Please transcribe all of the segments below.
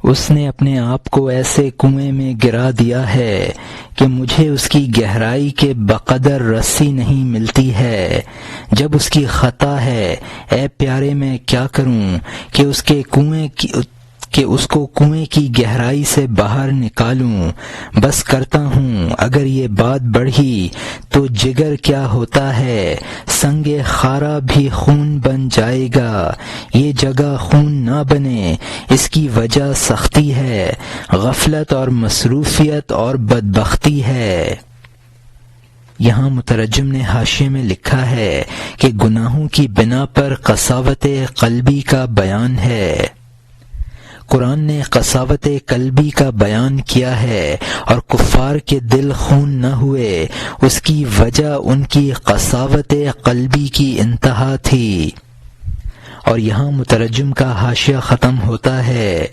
اس نے اپنے آپ کو ایسے کنویں میں گرا دیا ہے کہ مجھے اس کی گہرائی کے بقدر رسی نہیں ملتی ہے۔ جب اس کی خطا ہے، اے پیارے میں کیا کروں کہ اس کو کنویں کی گہرائی سے باہر نکالوں۔ بس کرتا ہوں اگر یہ بات بڑھی تو جگر کیا ہوتا ہے، سنگ خارا بھی خون بن جائے گا۔ یہ جگہ خون نہ بنے، اس کی وجہ سختی ہے، غفلت اور مصروفیت اور بدبختی ہے۔ یہاں مترجم نے حاشیے میں لکھا ہے کہ گناہوں کی بنا پر قساوت قلبی کا بیان ہے۔ قرآن نے قساوت قلبی کا بیان کیا ہے اور کفار کے دل خون نہ ہوئے، اس کی وجہ ان کی قساوت قلبی کی انتہا تھی۔ اور یہاں مترجم کا حاشیہ ختم ہوتا ہے،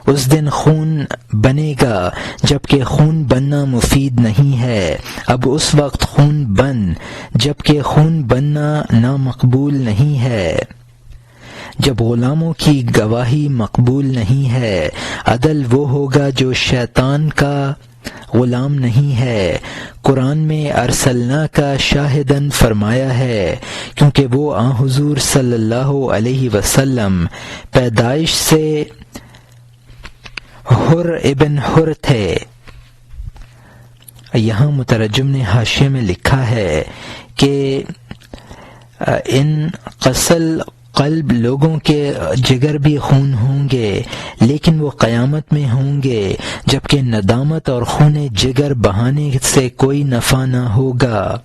اس دن خون بنے گا جبکہ خون بننا مفید نہیں ہے، اب اس وقت خون بن جبکہ خون بننا نامقبول نہیں ہے۔ جب غلاموں کی گواہی مقبول نہیں ہے، عدل وہ ہوگا جو شیطان کا غلام نہیں ہے۔ قرآن میں ارسلنا کا شاہدن فرمایا ہے کیونکہ وہ آن حضور صلی اللہ علیہ وسلم پیدائش سے حر ابن حر تھے۔ یہاں مترجم نے حاشیے میں لکھا ہے کہ ان قسل قلب لوگوں کے جگر بھی خون ہوں گے، لیکن وہ قیامت میں ہوں گے جبکہ ندامت اور خون جگر بہانے سے کوئی نفع نہ ہوگا۔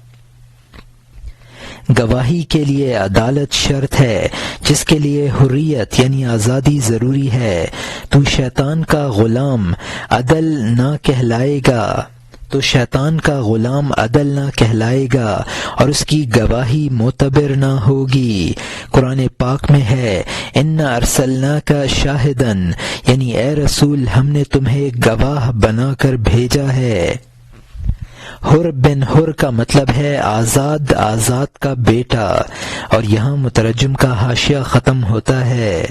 گواہی کے لیے عدالت شرط ہے، جس کے لیے حریت یعنی آزادی ضروری ہے۔ تو شیطان کا غلام عدل نہ کہلائے گا، تو شیطان کا غلام عدل نہ کہلائے گا اور اس کی گواہی معتبر نہ ہوگی۔ قرآن پاک میں ہے ان ارسلنا کا شاہدن، یعنی اے رسول ہم نے تمہیں گواہ بنا کر بھیجا ہے۔ حر بن حر کا مطلب ہے آزاد کا بیٹا۔ اور یہاں مترجم کا حاشیہ ختم ہوتا ہے،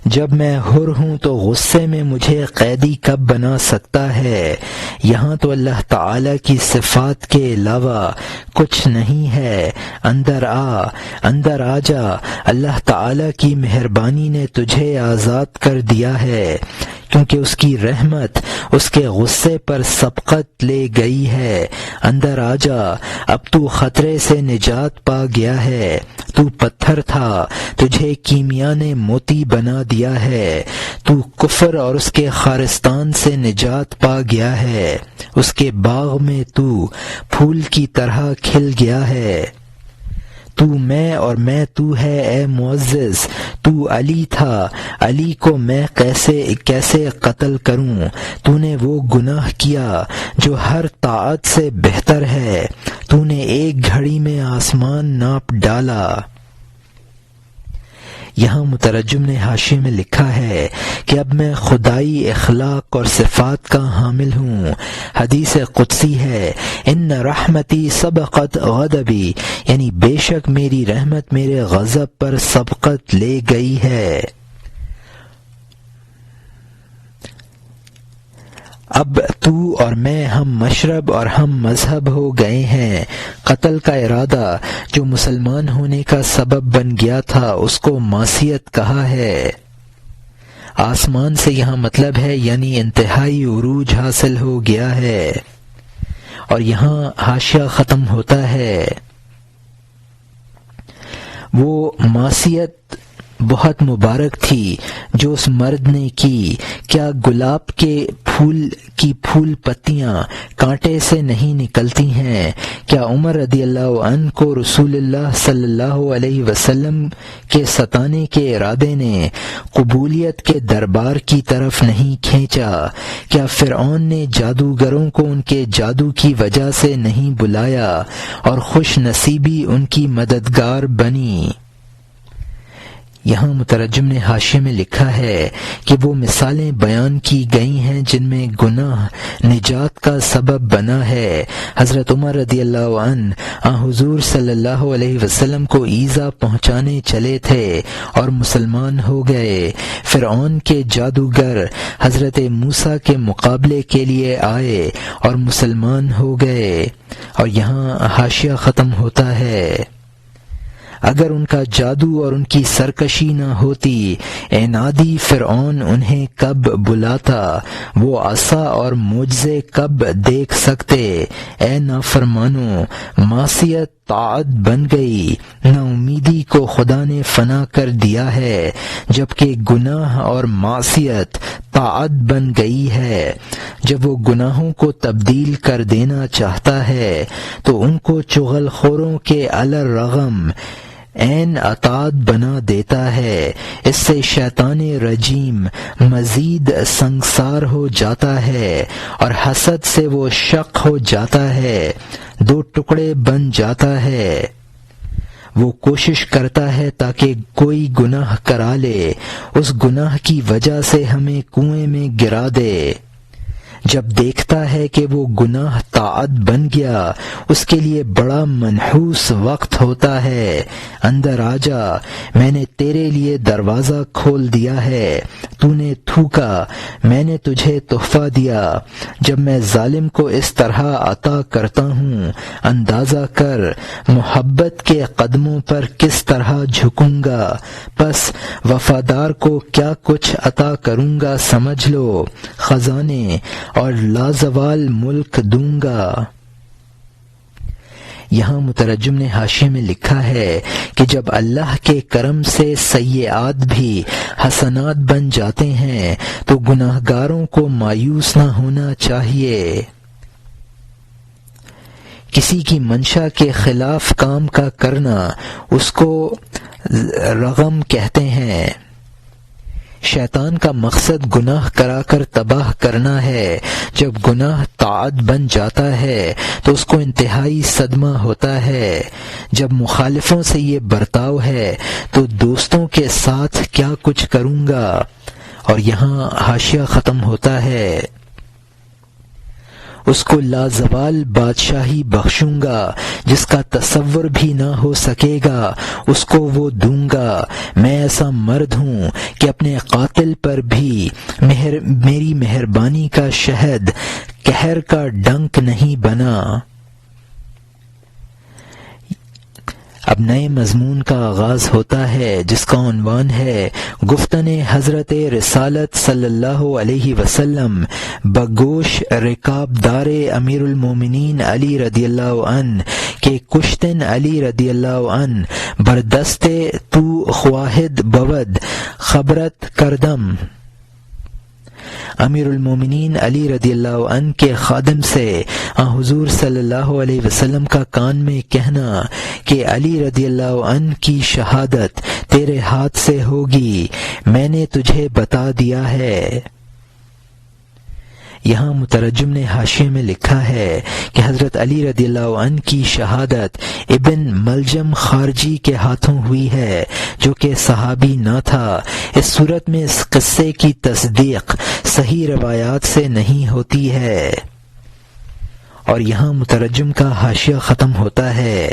جب میں حر ہوں تو غصے میں مجھے قیدی کب بنا سکتا ہے؟ یہاں تو اللہ تعالی کی صفات کے علاوہ کچھ نہیں ہے۔ اندر آ جا، اللہ تعالی کی مہربانی نے تجھے آزاد کر دیا ہے، کیونکہ اس کی رحمت اس کے غصے پر سبقت لے گئی ہے۔ اندر آ جا، اب تو خطرے سے نجات پا گیا ہے۔ تو پتھر تھا، تجھے کیمیا نے موتی بنا دیا ہے۔ تو کفر اور اس کے خارستان سے نجات پا گیا ہے، اس کے باغ میں تو پھول کی طرح کھل گیا ہے۔ تو میں اور میں تو ہے اے معزز، تو علی تھا، علی کو میں کیسے قتل کروں؟ تو نے وہ گناہ کیا جو ہر طاعت سے بہتر ہے، تو نے ایک گھڑی میں آسمان ناپ ڈالا۔ یہاں مترجم نے حاشیے میں لکھا ہے کہ اب میں خدائی اخلاق اور صفات کا حامل ہوں۔ حدیث قدسی ہے ان رحمتی سبقت غضبی، یعنی بے شک میری رحمت میرے غضب پر سبقت لے گئی ہے۔ اب تو اور میں ہم مشرب اور ہم مذہب ہو گئے ہیں۔ قتل کا ارادہ جو مسلمان ہونے کا سبب بن گیا تھا اس کو معصیت کہا ہے۔ آسمان سے یہاں مطلب ہے یعنی انتہائی عروج حاصل ہو گیا ہے۔ اور یہاں حاشیہ ختم ہوتا ہے، وہ معصیت بہت مبارک تھی جو اس مرد نے کی۔ کیا گلاب کے پھول پتیاں کانٹے سے نہیں نکلتی ہیں؟ کیا عمر رضی اللہ عنہ کو رسول اللہ صلی اللہ علیہ وسلم کے ستانے کے ارادے نے قبولیت کے دربار کی طرف نہیں کھینچا؟ کیا فرعون نے جادوگروں کو ان کے جادو کی وجہ سے نہیں بلایا اور خوش نصیبی ان کی مددگار بنی؟ یہاں مترجم نے حاشیے میں لکھا ہے کہ وہ مثالیں بیان کی گئی ہیں جن میں گناہ نجات کا سبب بنا ہے۔ حضرت عمر رضی اللہ عنہ حضور صلی اللہ علیہ وسلم کو ایذا پہنچانے چلے تھے اور مسلمان ہو گئے۔ فرعون کے جادوگر حضرت موسیٰ کے مقابلے کے لیے آئے اور مسلمان ہو گئے۔ اور یہاں حاشیہ ختم ہوتا ہے۔ اگر ان کا جادو اور ان کی سرکشی نہ ہوتی، عنادی فرعون انہیں کب بلاتا، وہ عصا اور معجزے کب دیکھ سکتے۔ اے نافرمانو، معصیت طاعت بن گئی، نا امیدی کو خدا نے فنا کر دیا ہے، جبکہ گناہ اور معصیت طاعت بن گئی ہے۔ جب وہ گناہوں کو تبدیل کر دینا چاہتا ہے تو ان کو چغل خوروں کے علی الرغم عین اطاعت بنا دیتا ہے۔ اس سے شیطان رجیم مزید سنگسار ہو جاتا ہے اور حسد سے وہ شق ہو جاتا ہے، دو ٹکڑے بن جاتا ہے۔ وہ کوشش کرتا ہے تاکہ کوئی گناہ کرا لے، اس گناہ کی وجہ سے ہمیں کنویں میں گرا دے۔ جب دیکھتا ہے کہ وہ گناہ طاعت بن گیا، اس کے لیے بڑا منحوس وقت ہوتا ہے۔ اندر آ جا، میں نے تیرے لیے دروازہ کھول دیا ہے، تو نے تھوکا، میں نے تجھے تحفہ دیا۔ جب میں ظالم کو اس طرح عطا کرتا ہوں، اندازہ کر محبت کے قدموں پر کس طرح جھکوں گا، پس وفادار کو کیا کچھ عطا کروں گا سمجھ لو، خزانے اور لازوال ملک دوں گا۔ یہاں مترجم نے حاشیے میں لکھا ہے کہ جب اللہ کے کرم سے سیئات بھی حسنات بن جاتے ہیں تو گناہ گاروں کو مایوس نہ ہونا چاہیے۔ کسی کی منشا کے خلاف کام کا کرنا اس کو رغم کہتے ہیں۔ شیطان کا مقصد گناہ کرا کر تباہ کرنا ہے۔ جب گناہ طاعت بن جاتا ہے تو اس کو انتہائی صدمہ ہوتا ہے۔ جب مخالفوں سے یہ برتاؤ ہے تو دوستوں کے ساتھ کیا کچھ کروں گا۔ اور یہاں حاشیہ ختم ہوتا ہے۔ اس کو لازوال بادشاہی بخشوں گا، جس کا تصور بھی نہ ہو سکے گا، اس کو وہ دوں گا۔ میں ایسا مرد ہوں کہ اپنے قاتل پر بھی میری مہربانی کا شہد قہر کا ڈنک نہیں بنا۔ اب نئے مضمون کا آغاز ہوتا ہے جس کا عنوان ہے گفتن حضرت رسالت صلی اللہ علیہ وسلم بگوش رکابدار امیر المومنین علی رضی اللہ عنہ کے کشتن علی رضی اللہ عنہ بردست تو خواہد بود خبرت کردم۔ امیر المومنین علی رضی اللہ عنہ کے خادم سے حضور صلی اللہ علیہ وسلم کا کان میں کہنا کہ علی رضی اللہ عنہ کی شہادت تیرے ہاتھ سے ہوگی، میں نے تجھے بتا دیا ہے۔ یہاں مترجم نے حاشیے میں لکھا ہے کہ حضرت علی رضی اللہ عنہ کی شہادت ابن ملجم خارجی کے ہاتھوں ہوئی ہے، جو کہ صحابی نہ تھا۔ اس صورت میں اس قصے کی تصدیق صحیح روایات سے نہیں ہوتی ہے۔ اور یہاں مترجم کا حاشیہ ختم ہوتا ہے۔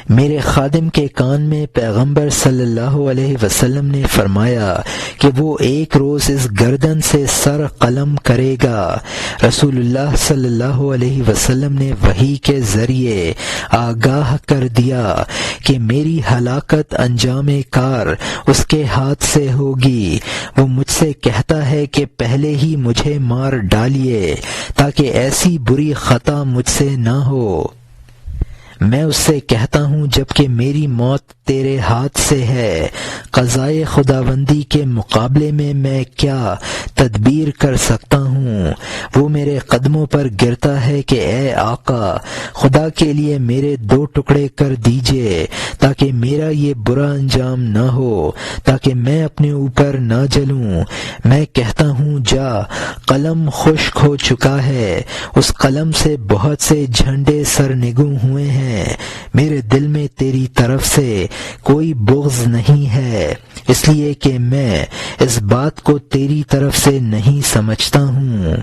میرے خادم کے کان میں پیغمبر صلی اللہ علیہ وسلم نے فرمایا کہ وہ ایک روز اس گردن سے سر قلم کرے گا۔ رسول اللہ صلی اللہ علیہ وسلم نے وحی کے ذریعے آگاہ کر دیا کہ میری ہلاکت انجام کار اس کے ہاتھ سے ہوگی۔ وہ مجھ سے کہتا ہے کہ پہلے ہی مجھے مار ڈالیے تاکہ ایسی بری خطا مجھ سے نہ ہو۔ میں اس سے کہتا ہوں جبکہ میری موت تیرے ہاتھ سے ہے، قضائے خداوندی کے مقابلے میں کیا تدبیر کر سکتا ہوں؟ وہ میرے قدموں پر گرتا ہے کہ اے آقا، خدا کے لیے میرے 2 ٹکڑے کر دیجئے تاکہ میرا یہ برا انجام نہ ہو، تاکہ میں اپنے اوپر نہ جلوں۔ میں کہتا ہوں جا، قلم خشک ہو چکا ہے۔ اس قلم سے بہت سے جھنڈے سرنگوں ہوئے ہیں۔ ہیں، میرے دل میں تیری طرف سے کوئی بغض نہیں ہے، اس لیے کہ میں اس بات کو تیری طرف سے نہیں سمجھتا ہوں۔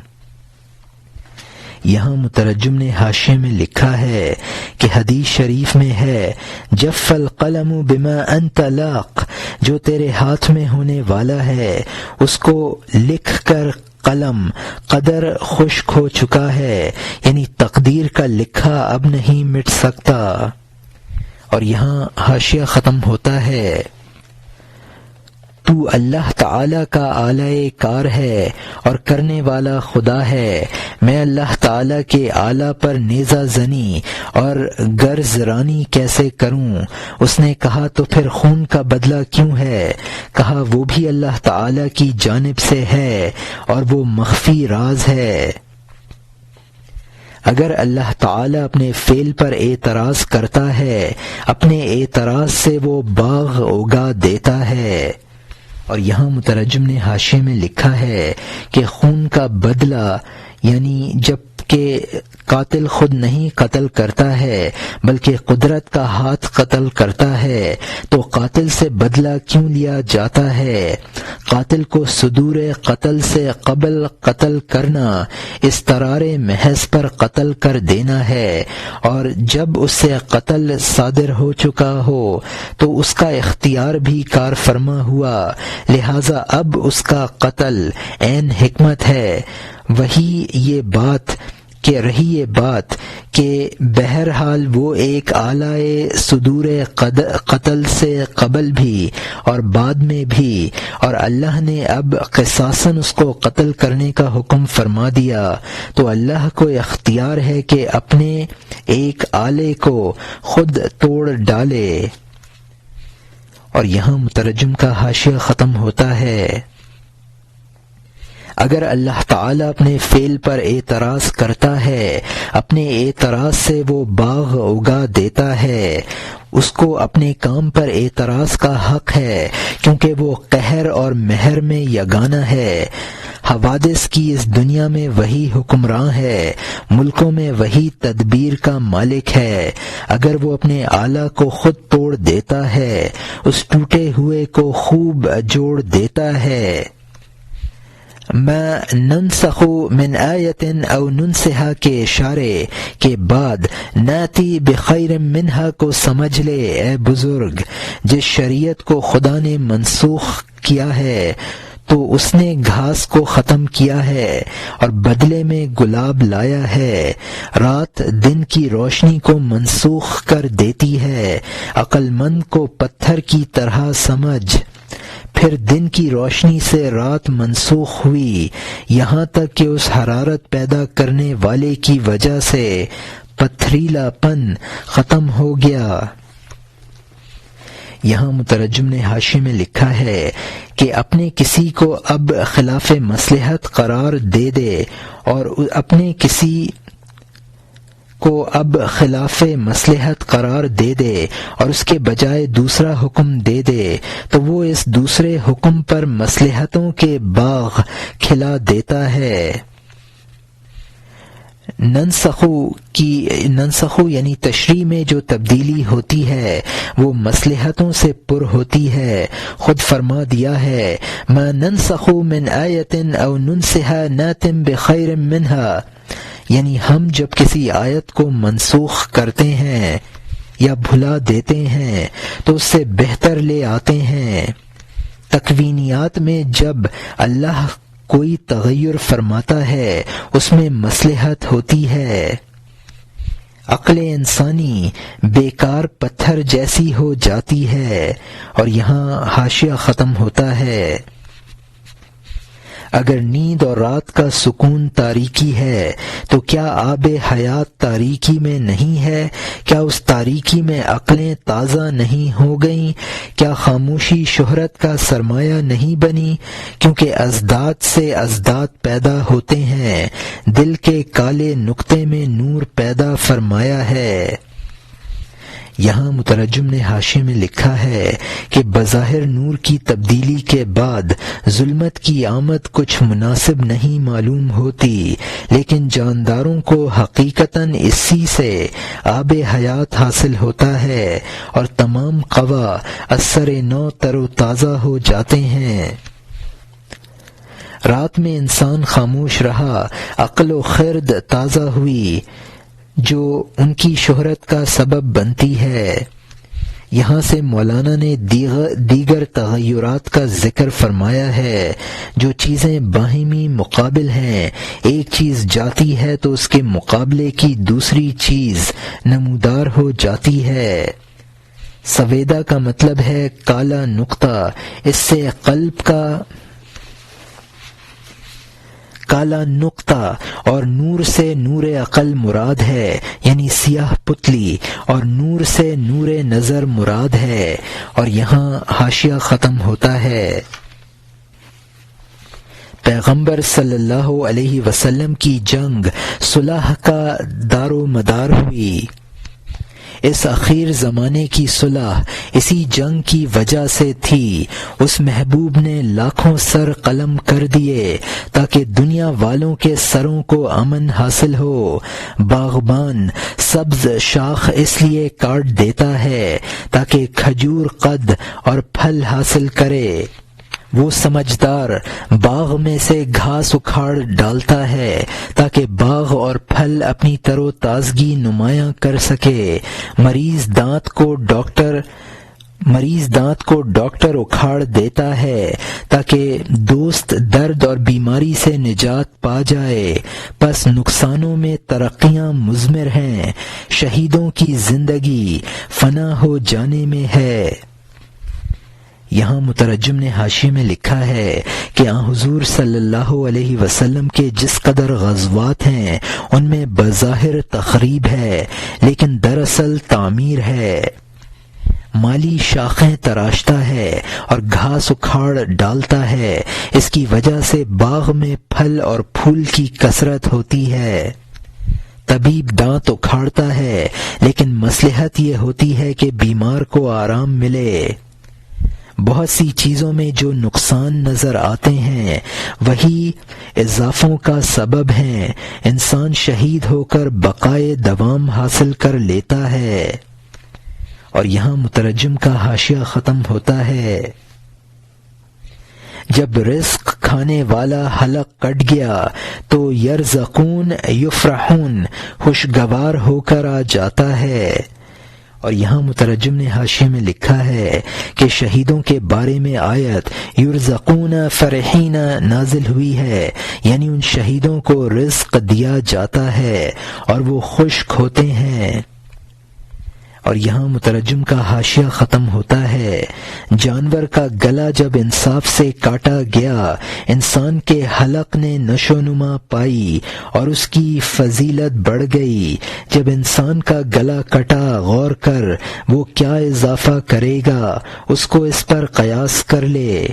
یہاں مترجم نے حاشیے میں لکھا ہے کہ حدیث شریف میں ہے جف القلم بما انت لاق، جو تیرے ہاتھ میں ہونے والا ہے اس کو لکھ کر قلم قدر خشک ہو چکا ہے، یعنی تقدیر کا لکھا اب نہیں مٹ سکتا۔ اور یہاں حاشیہ ختم ہوتا ہے، تو اللہ تعالی کا آلۂ کار ہے اور کرنے والا خدا ہے، میں اللہ تعالی کے آلہ پر نیزہ زنی اور گرز رانی کیسے کروں؟ اس نے کہا تو پھر خون کا بدلہ کیوں ہے؟ کہا وہ بھی اللہ تعالی کی جانب سے ہے اور وہ مخفی راز ہے۔ اگر اللہ تعالی اپنے فعل پر اعتراض کرتا ہے، اپنے اعتراض سے وہ باغ اگا دیتا ہے۔ اور یہاں مترجم نے حاشیے میں لکھا ہے کہ خون کا بدلہ یعنی جب کہ قاتل خود نہیں قتل کرتا ہے بلکہ قدرت کا ہاتھ قتل کرتا ہے، تو قاتل سے بدلہ کیوں لیا جاتا ہے؟ قاتل کو صدور قتل سے قبل قتل کرنا استرار محض پر قتل کر دینا ہے، اور جب اس سے قتل صادر ہو چکا ہو تو اس کا اختیار بھی کار فرما ہوا، لہذا اب اس کا قتل عین حکمت ہے۔ رہی یہ بات کہ بہرحال وہ ایک اعلی صدور قتل سے قبل بھی اور بعد میں بھی، اور اللہ نے اب قصاصاً اس کو قتل کرنے کا حکم فرما دیا، تو اللہ کو اختیار ہے کہ اپنے ایک آلے کو خود توڑ ڈالے۔ اور یہاں مترجم کا حاشیہ ختم ہوتا ہے، اگر اللہ تعالیٰ اپنے فعل پر اعتراض کرتا ہے، اپنے اعتراض سے وہ باغ اگا دیتا ہے، اس کو اپنے کام پر اعتراض کا حق ہے کیونکہ وہ قہر اور مہر میں یگانہ ہے۔ حوادث کی اس دنیا میں وہی حکمراں ہے، ملکوں میں وہی تدبیر کا مالک ہے۔ اگر وہ اپنے آلہ کو خود توڑ دیتا ہے، اس ٹوٹے ہوئے کو خوب جوڑ دیتا ہے۔ ما ننسخ من آیت او ننسها کے اشارے کے بعد ناتی بخیر منہا کو سمجھ لے اے بزرگ، جس شریعت کو خدا نے منسوخ کیا ہے تو اس نے گھاس کو ختم کیا ہے اور بدلے میں گلاب لایا ہے۔ رات دن کی روشنی کو منسوخ کر دیتی ہے، عقل مند کو پتھر کی طرح سمجھ۔ پھر دن کی روشنی سے رات منسوخ ہوئی، یہاں تک کہ اس حرارت پیدا کرنے والے کی وجہ سے پتھریلا پن ختم ہو گیا۔ یہاں مترجم نے حاشیے میں لکھا ہے کہ اپنے کسی کو اب خلاف مصلحت قرار دے دے اور اپنے کسی کو اب خلاف مصلحت قرار دے دے اور اس کے بجائے دوسرا حکم دے دے تو وہ اس دوسرے حکم پر مصلحتوں کے باغ کھلا دیتا ہے۔ ننسخو یعنی تشریح میں جو تبدیلی ہوتی ہے وہ مصلحتوں سے پر ہوتی ہے۔ خود فرما دیا ہے ما ننسخ من آیت او ننسها نات بخیر منها، یعنی ہم جب کسی آیت کو منسوخ کرتے ہیں یا بھلا دیتے ہیں تو اس سے بہتر لے آتے ہیں۔ تکوینیات میں جب اللہ کوئی تغیر فرماتا ہے اس میں مصلحت ہوتی ہے۔ عقل انسانی بیکار پتھر جیسی ہو جاتی ہے۔ اور یہاں حاشیہ ختم ہوتا ہے، اگر نیند اور رات کا سکون تاریکی ہے تو کیا آب حیات تاریکی میں نہیں ہے؟ کیا اس تاریکی میں عقلیں تازہ نہیں ہو گئیں؟ کیا خاموشی شہرت کا سرمایہ نہیں بنی؟ کیونکہ ازداد سے ازداد پیدا ہوتے ہیں، دل کے کالے نقطے میں نور پیدا فرمایا ہے۔ یہاں مترجم نے حاشیے میں لکھا ہے کہ بظاہر نور کی تبدیلی کے بعد ظلمت کی آمد کچھ مناسب نہیں معلوم ہوتی، لیکن جانداروں کو حقیقتاً اسی سے آب حیات حاصل ہوتا ہے اور تمام قوا اثر نو تر و تازہ ہو جاتے ہیں۔ رات میں انسان خاموش رہا، عقل و خرد تازہ ہوئی جو ان کی شہرت کا سبب بنتی ہے۔ یہاں سے مولانا نے دیگر تغیرات کا ذکر فرمایا ہے۔ جو چیزیں باہمی مقابل ہیں، ایک چیز جاتی ہے تو اس کے مقابلے کی دوسری چیز نمودار ہو جاتی ہے۔ سویدہ کا مطلب ہے کالا نقطہ، اس سے قلب کا کالا نقطہ، اور نور سے نور عقل مراد ہے، یعنی سیاہ پتلی، اور نور سے نور نظر مراد ہے۔ اور یہاں حاشیہ ختم ہوتا ہے۔ پیغمبر صلی اللہ علیہ وسلم کی جنگ صلح کا دار و مدار ہوئی۔ اس اخیر زمانے کی صلح اسی جنگ کی وجہ سے تھی۔ اس محبوب نے لاکھوں سر قلم کر دیے تاکہ دنیا والوں کے سروں کو امن حاصل ہو۔ باغبان سبز شاخ اس لیے کاٹ دیتا ہے تاکہ کھجور قد اور پھل حاصل کرے۔ وہ سمجھدار باغ میں سے گھاس اکھاڑ ڈالتا ہے تاکہ باغ اور پھل اپنی تر و تازگی نمایاں کر سکے۔ مریض دانت کو ڈاکٹر اکھاڑ دیتا ہے تاکہ دوست درد اور بیماری سے نجات پا جائے۔ پس نقصانوں میں ترقیاں مضمر ہیں، شہیدوں کی زندگی فنا ہو جانے میں ہے۔ یہاں مترجم نے حاشیے میں لکھا ہے کہ آن حضور صلی اللہ علیہ وسلم کے جس قدر غزوات ہیں ان میں بظاہر تخریب ہے لیکن دراصل تعمیر ہے۔ مالی شاخیں تراشتا ہے اور گھاس اکھاڑ ڈالتا ہے، اس کی وجہ سے باغ میں پھل اور پھول کی کثرت ہوتی ہے۔ طبیب دانت اکھاڑتا ہے لیکن مصلحت یہ ہوتی ہے کہ بیمار کو آرام ملے۔ بہت سی چیزوں میں جو نقصان نظر آتے ہیں وہی اضافوں کا سبب ہیں۔ انسان شہید ہو کر بقائے دوام حاصل کر لیتا ہے۔ اور یہاں مترجم کا حاشیہ ختم ہوتا ہے۔ جب رزق کھانے والا حلق کٹ گیا تو یرزقون یفرحون خوشگوار ہو کر آ جاتا ہے۔ اور یہاں مترجم نے حاشیے میں لکھا ہے کہ شہیدوں کے بارے میں آیت یرزقون فرحین نازل ہوئی ہے، یعنی ان شہیدوں کو رزق دیا جاتا ہے اور وہ خشک ہوتے ہیں۔ اور یہاں مترجم کا حاشیہ ختم ہوتا ہے۔ جانور کا گلا جب انصاف سے کاٹا گیا، انسان کے حلق نے نشو و نما پائی اور اس کی فضیلت بڑھ گئی۔ جب انسان کا گلا کٹا، غور کر وہ کیا اضافہ کرے گا، اس کو اس پر قیاس کر لے۔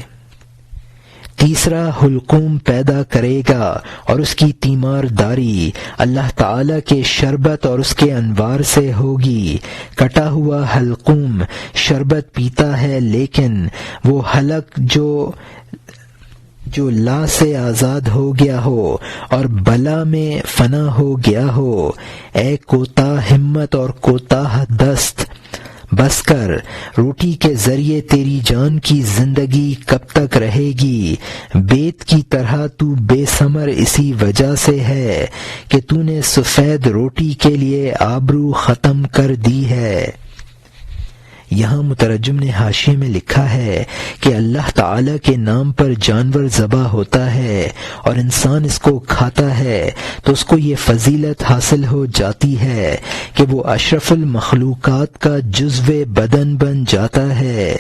تیسرا حلقوم پیدا کرے گا اور اس کی تیمار داری اللہ تعالی کے شربت اور اس کے انوار سے ہوگی۔ کٹا ہوا حلقوم شربت پیتا ہے لیکن وہ حلق جو لا سے آزاد ہو گیا ہو اور بلا میں فنا ہو گیا ہو، اے کوتاہ ہمت اور کوتاہ دست، بس کر، روٹی کے ذریعے تیری جان کی زندگی کب تک رہے گی؟ بیت کی طرح تو بے ثمر اسی وجہ سے ہے کہ تو نے سفید روٹی کے لیے آبرو ختم کر دی ہے۔ یہاں مترجم نے حاشیے میں لکھا ہے کہ اللہ تعالی کے نام پر جانور ذبح ہوتا ہے اور انسان اس کو کھاتا ہے تو اس کو یہ فضیلت حاصل ہو جاتی ہے کہ وہ اشرف المخلوقات کا جزو بدن بن جاتا ہے۔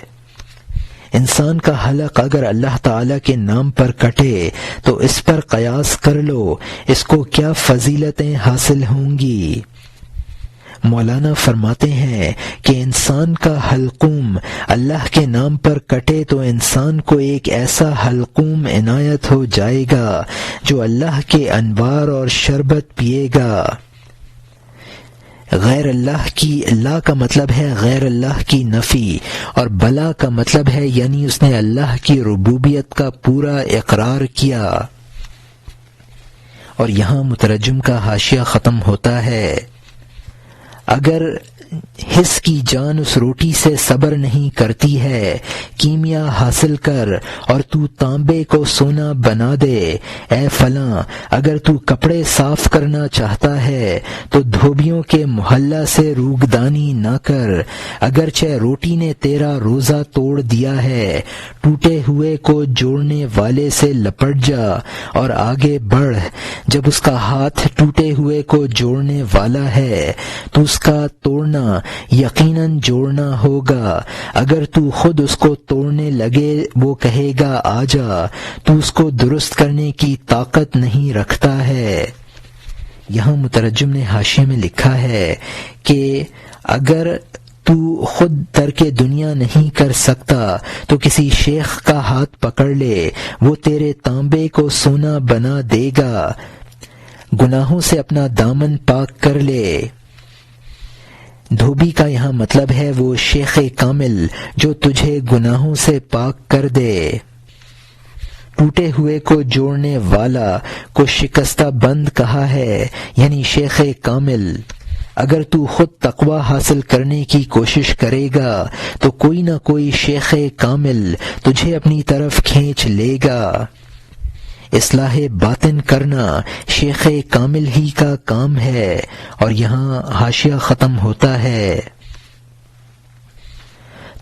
انسان کا حلق اگر اللہ تعالی کے نام پر کٹے تو اس پر قیاس کر لو اس کو کیا فضیلتیں حاصل ہوں گی۔ مولانا فرماتے ہیں کہ انسان کا حلقوم اللہ کے نام پر کٹے تو انسان کو ایک ایسا حلقوم عنایت ہو جائے گا جو اللہ کے انوار اور شربت پیے گا۔ غیر اللہ کی لا کا مطلب ہے غیر اللہ کی نفی، اور بلا کا مطلب ہے یعنی اس نے اللہ کی ربوبیت کا پورا اقرار کیا۔ اور یہاں مترجم کا حاشیہ ختم ہوتا ہے۔ اگر حس کی جان اس روٹی سے صبر نہیں کرتی ہے، کیمیا حاصل کر اور تو تانبے کو سونا بنا دے۔ اے فلاں، اگر تو کپڑے صاف کرنا چاہتا ہے تو دھوبیوں کے محلہ سے روگدانی نہ کر۔ اگرچہ روٹی نے تیرا روزہ توڑ دیا ہے، ٹوٹے ہوئے کو جوڑنے والے سے لپٹ جا اور آگے بڑھ۔ جب اس کا ہاتھ ٹوٹے ہوئے کو جوڑنے والا ہے تو اس کا توڑنا یقیناً جوڑنا ہوگا۔ اگر تو خود اس کو توڑنے لگے، وہ کہے گا آ جا، تو اس کو درست کرنے کی طاقت نہیں رکھتا ہے۔ یہاں مترجم نے حاشیے میں لکھا ہے کہ اگر تو خود ترک دنیا نہیں کر سکتا تو کسی شیخ کا ہاتھ پکڑ لے، وہ تیرے تانبے کو سونا بنا دے گا۔ گناہوں سے اپنا دامن پاک کر لے۔ دھوبی کا یہاں مطلب ہے وہ شیخ کامل جو تجھے گناہوں سے پاک کر دے۔ ٹوٹے ہوئے کو جوڑنے والا کو شکستہ بند کہا ہے، یعنی شیخ کامل۔ اگر تو خود تقوی حاصل کرنے کی کوشش کرے گا تو کوئی نہ کوئی شیخ کامل تجھے اپنی طرف کھینچ لے گا۔ اصلاح باطن کرنا شیخ کامل ہی کا کام ہے۔ اور یہاں حاشیہ ختم ہوتا ہے۔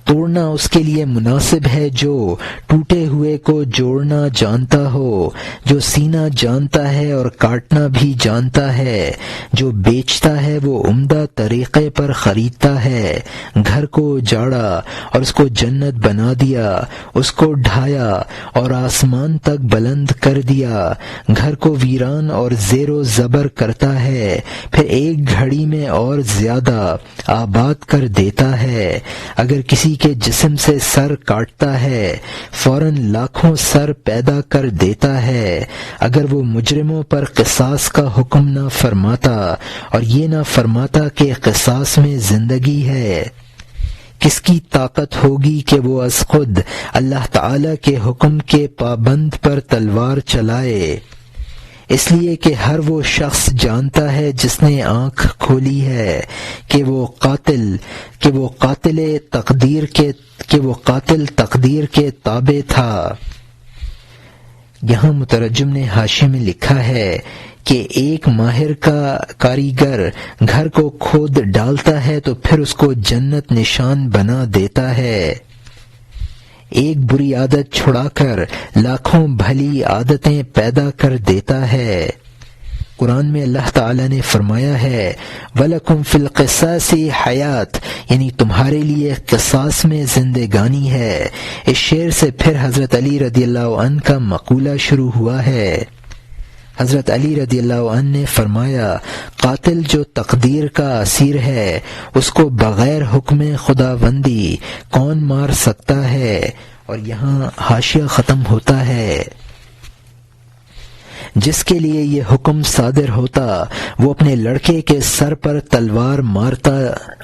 توڑنا اس کے لیے مناسب ہے جو ٹوٹے ہوئے کو جوڑنا جانتا ہو، جو سینا جانتا ہے اور کاٹنا بھی جانتا ہے، جو بیچتا ہے وہ عمدہ طریقے پر خریدتا ہے۔ گھر کو اجاڑا اور اس کو جنت بنا دیا، اس کو ڈھایا اور آسمان تک بلند کر دیا۔ گھر کو ویران اور زیر و زبر کرتا ہے، پھر ایک گھڑی میں اور زیادہ آباد کر دیتا ہے۔ اگر کسی کے جسم سے سر کاٹتا ہے، فوراً لاکھوں سر پیدا کر دیتا ہے۔ اگر وہ مجرموں پر قصاص کا حکم نہ فرماتا اور یہ نہ فرماتا کہ قصاص میں زندگی ہے، کس کی طاقت ہوگی کہ وہ از خود اللہ تعالی کے حکم کے پابند پر تلوار چلائے؟ اس لیے کہ ہر وہ شخص جانتا ہے جس نے آنکھ کھولی ہے کہ وہ قاتل تقدیر کے تابع تھا۔ یہاں مترجم نے حاشیے میں لکھا ہے کہ ایک ماہر کا کاریگر گھر کو کھود ڈالتا ہے تو پھر اس کو جنت نشان بنا دیتا ہے۔ ایک بری عادت چھڑا کر لاکھوں بھلی عادتیں پیدا کر دیتا ہے۔ قرآن میں اللہ تعالی نے فرمایا ہے وَلَكُمْ فِي الْقِصَاصِ حَيَاةٌ، یعنی تمہارے لیے قصاص میں زندگانی ہے۔ اس شعر سے پھر حضرت علی رضی اللہ عنہ کا مقولہ شروع ہوا ہے۔ حضرت علی رضی اللہ عنہ نے فرمایا قاتل جو تقدیر کا اسیر ہے اس کو بغیر حکم خداوندی کون مار سکتا ہے؟ اور یہاں حاشیہ ختم ہوتا ہے۔ جس کے لیے یہ حکم صادر ہوتا وہ اپنے لڑکے کے سر پر تلوار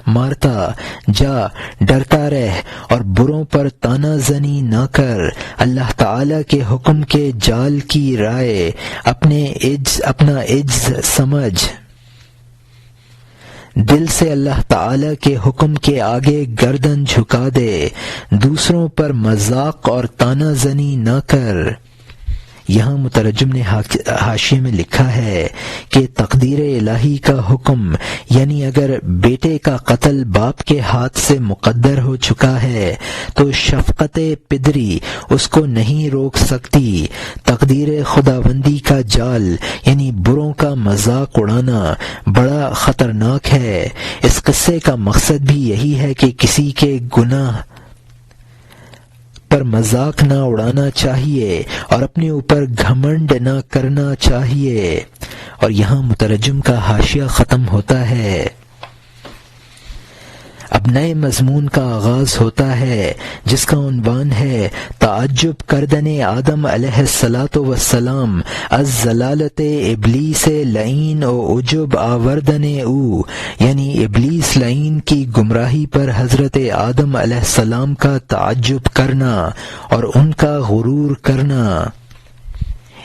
مارتا جا، ڈرتا رہ اور بروں پر تانا زنی نہ کر۔ اللہ تعالی کے حکم کے جال کی رائے اپنا عجز سمجھ، دل سے اللہ تعالی کے حکم کے آگے گردن جھکا دے، دوسروں پر مذاق اور تانا زنی نہ کر۔ یہاں مترجم نے حاشیے میں لکھا ہے کہ تقدیر الہی کا حکم، یعنی اگر بیٹے کا قتل باپ کے ہاتھ سے مقدر ہو چکا ہے تو شفقت پدری اس کو نہیں روک سکتی۔ تقدیر خداوندی کا جال یعنی بروں کا مذاق اڑانا بڑا خطرناک ہے۔ اس قصے کا مقصد بھی یہی ہے کہ کسی کے گناہ پر مذاق نہ اڑانا چاہیے اور اپنے اوپر گھمنڈ نہ کرنا چاہیے۔ اور یہاں مترجم کا حاشیہ ختم ہوتا ہے۔ اب نئے مضمون کا آغاز ہوتا ہے جس کا عنوان ہے تعجب کردن آدم علیہ الصلاۃ والسلام از ضلالت ابلیس لعین و عجب آوردن او، یعنی ابلیس لعین کی گمراہی پر حضرت آدم علیہ السلام کا تعجب کرنا اور ان کا غرور کرنا۔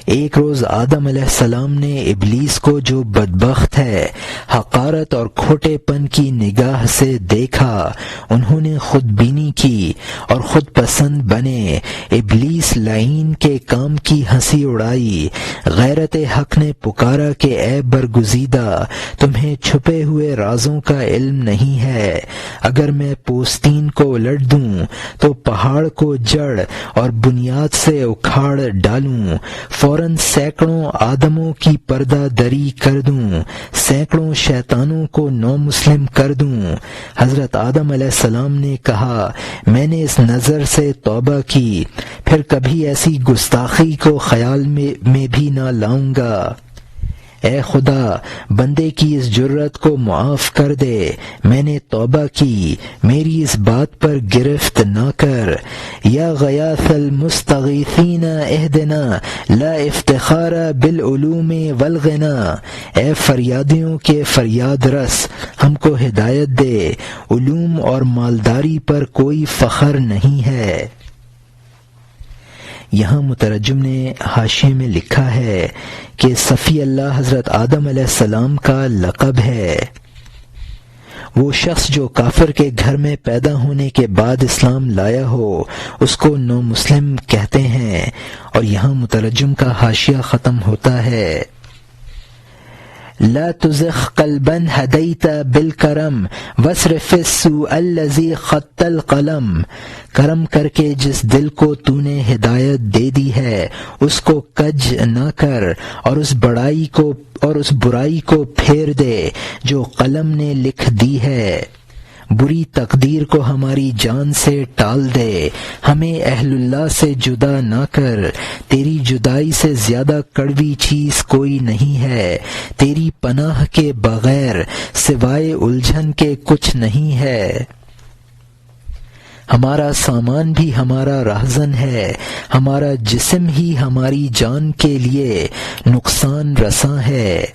ایک روز آدم علیہ السلام نے ابلیس کو، جو بدبخت ہے، حقارت اور کھوٹے پن کی نگاہ سے دیکھا۔ انہوں نے خود بینی کی اور خود پسند بنے، ابلیس لعین کے کام کی ہنسی اڑائی۔ غیرت حق نے پکارا کہ اے برگزیدہ، تمہیں چھپے ہوئے رازوں کا علم نہیں ہے۔ اگر میں پوستین کو الٹ دوں تو پہاڑ کو جڑ اور بنیاد سے اکھاڑ ڈالوں، فوراً سینکڑوں آدموں کی پردہ دری کر دوں، سینکڑوں شیطانوں کو نو مسلم کر دوں۔ حضرت آدم علیہ السلام نے کہا، میں نے اس نظر سے توبہ کی، پھر کبھی ایسی گستاخی کو خیال میں بھی نہ لاؤں گا۔ اے خدا، بندے کی اس جرت کو معاف کر دے، میں نے توبہ کی، میری اس بات پر گرفت نہ کر۔ یا غیاث المستغیثین اہدنا لا افتخار بالعلوم والغنا، اے فریادیوں کے فریاد رس، ہم کو ہدایت دے، علوم اور مالداری پر کوئی فخر نہیں ہے۔ یہاں مترجم نے حاشیے میں لکھا ہے کہ صفی اللہ حضرت آدم علیہ السلام کا لقب ہے۔ وہ شخص جو کافر کے گھر میں پیدا ہونے کے بعد اسلام لایا ہو اس کو نو مسلم کہتے ہیں۔ اور یہاں مترجم کا حاشیہ ختم ہوتا ہے، لا تزغ قلبا ہدیت بالکرم واصرف السوء الذی خط القلم، کرم کر کے جس دل کو تو نے ہدایت دے دی ہے اس کو کج نہ کر، اور اس برائی کو پھیر دے جو قلم نے لکھ دی ہے۔ بری تقدیر کو ہماری جان سے ٹال دے، ہمیں اہل اللہ سے جدا نہ کر، تیری جدائی سے زیادہ کڑوی چیز کوئی نہیں ہے، تیری پناہ کے بغیر سوائے الجھن کے کچھ نہیں ہے۔ ہمارا سامان بھی ہمارا راہزن ہے، ہمارا جسم ہی ہماری جان کے لیے نقصان رساں ہے۔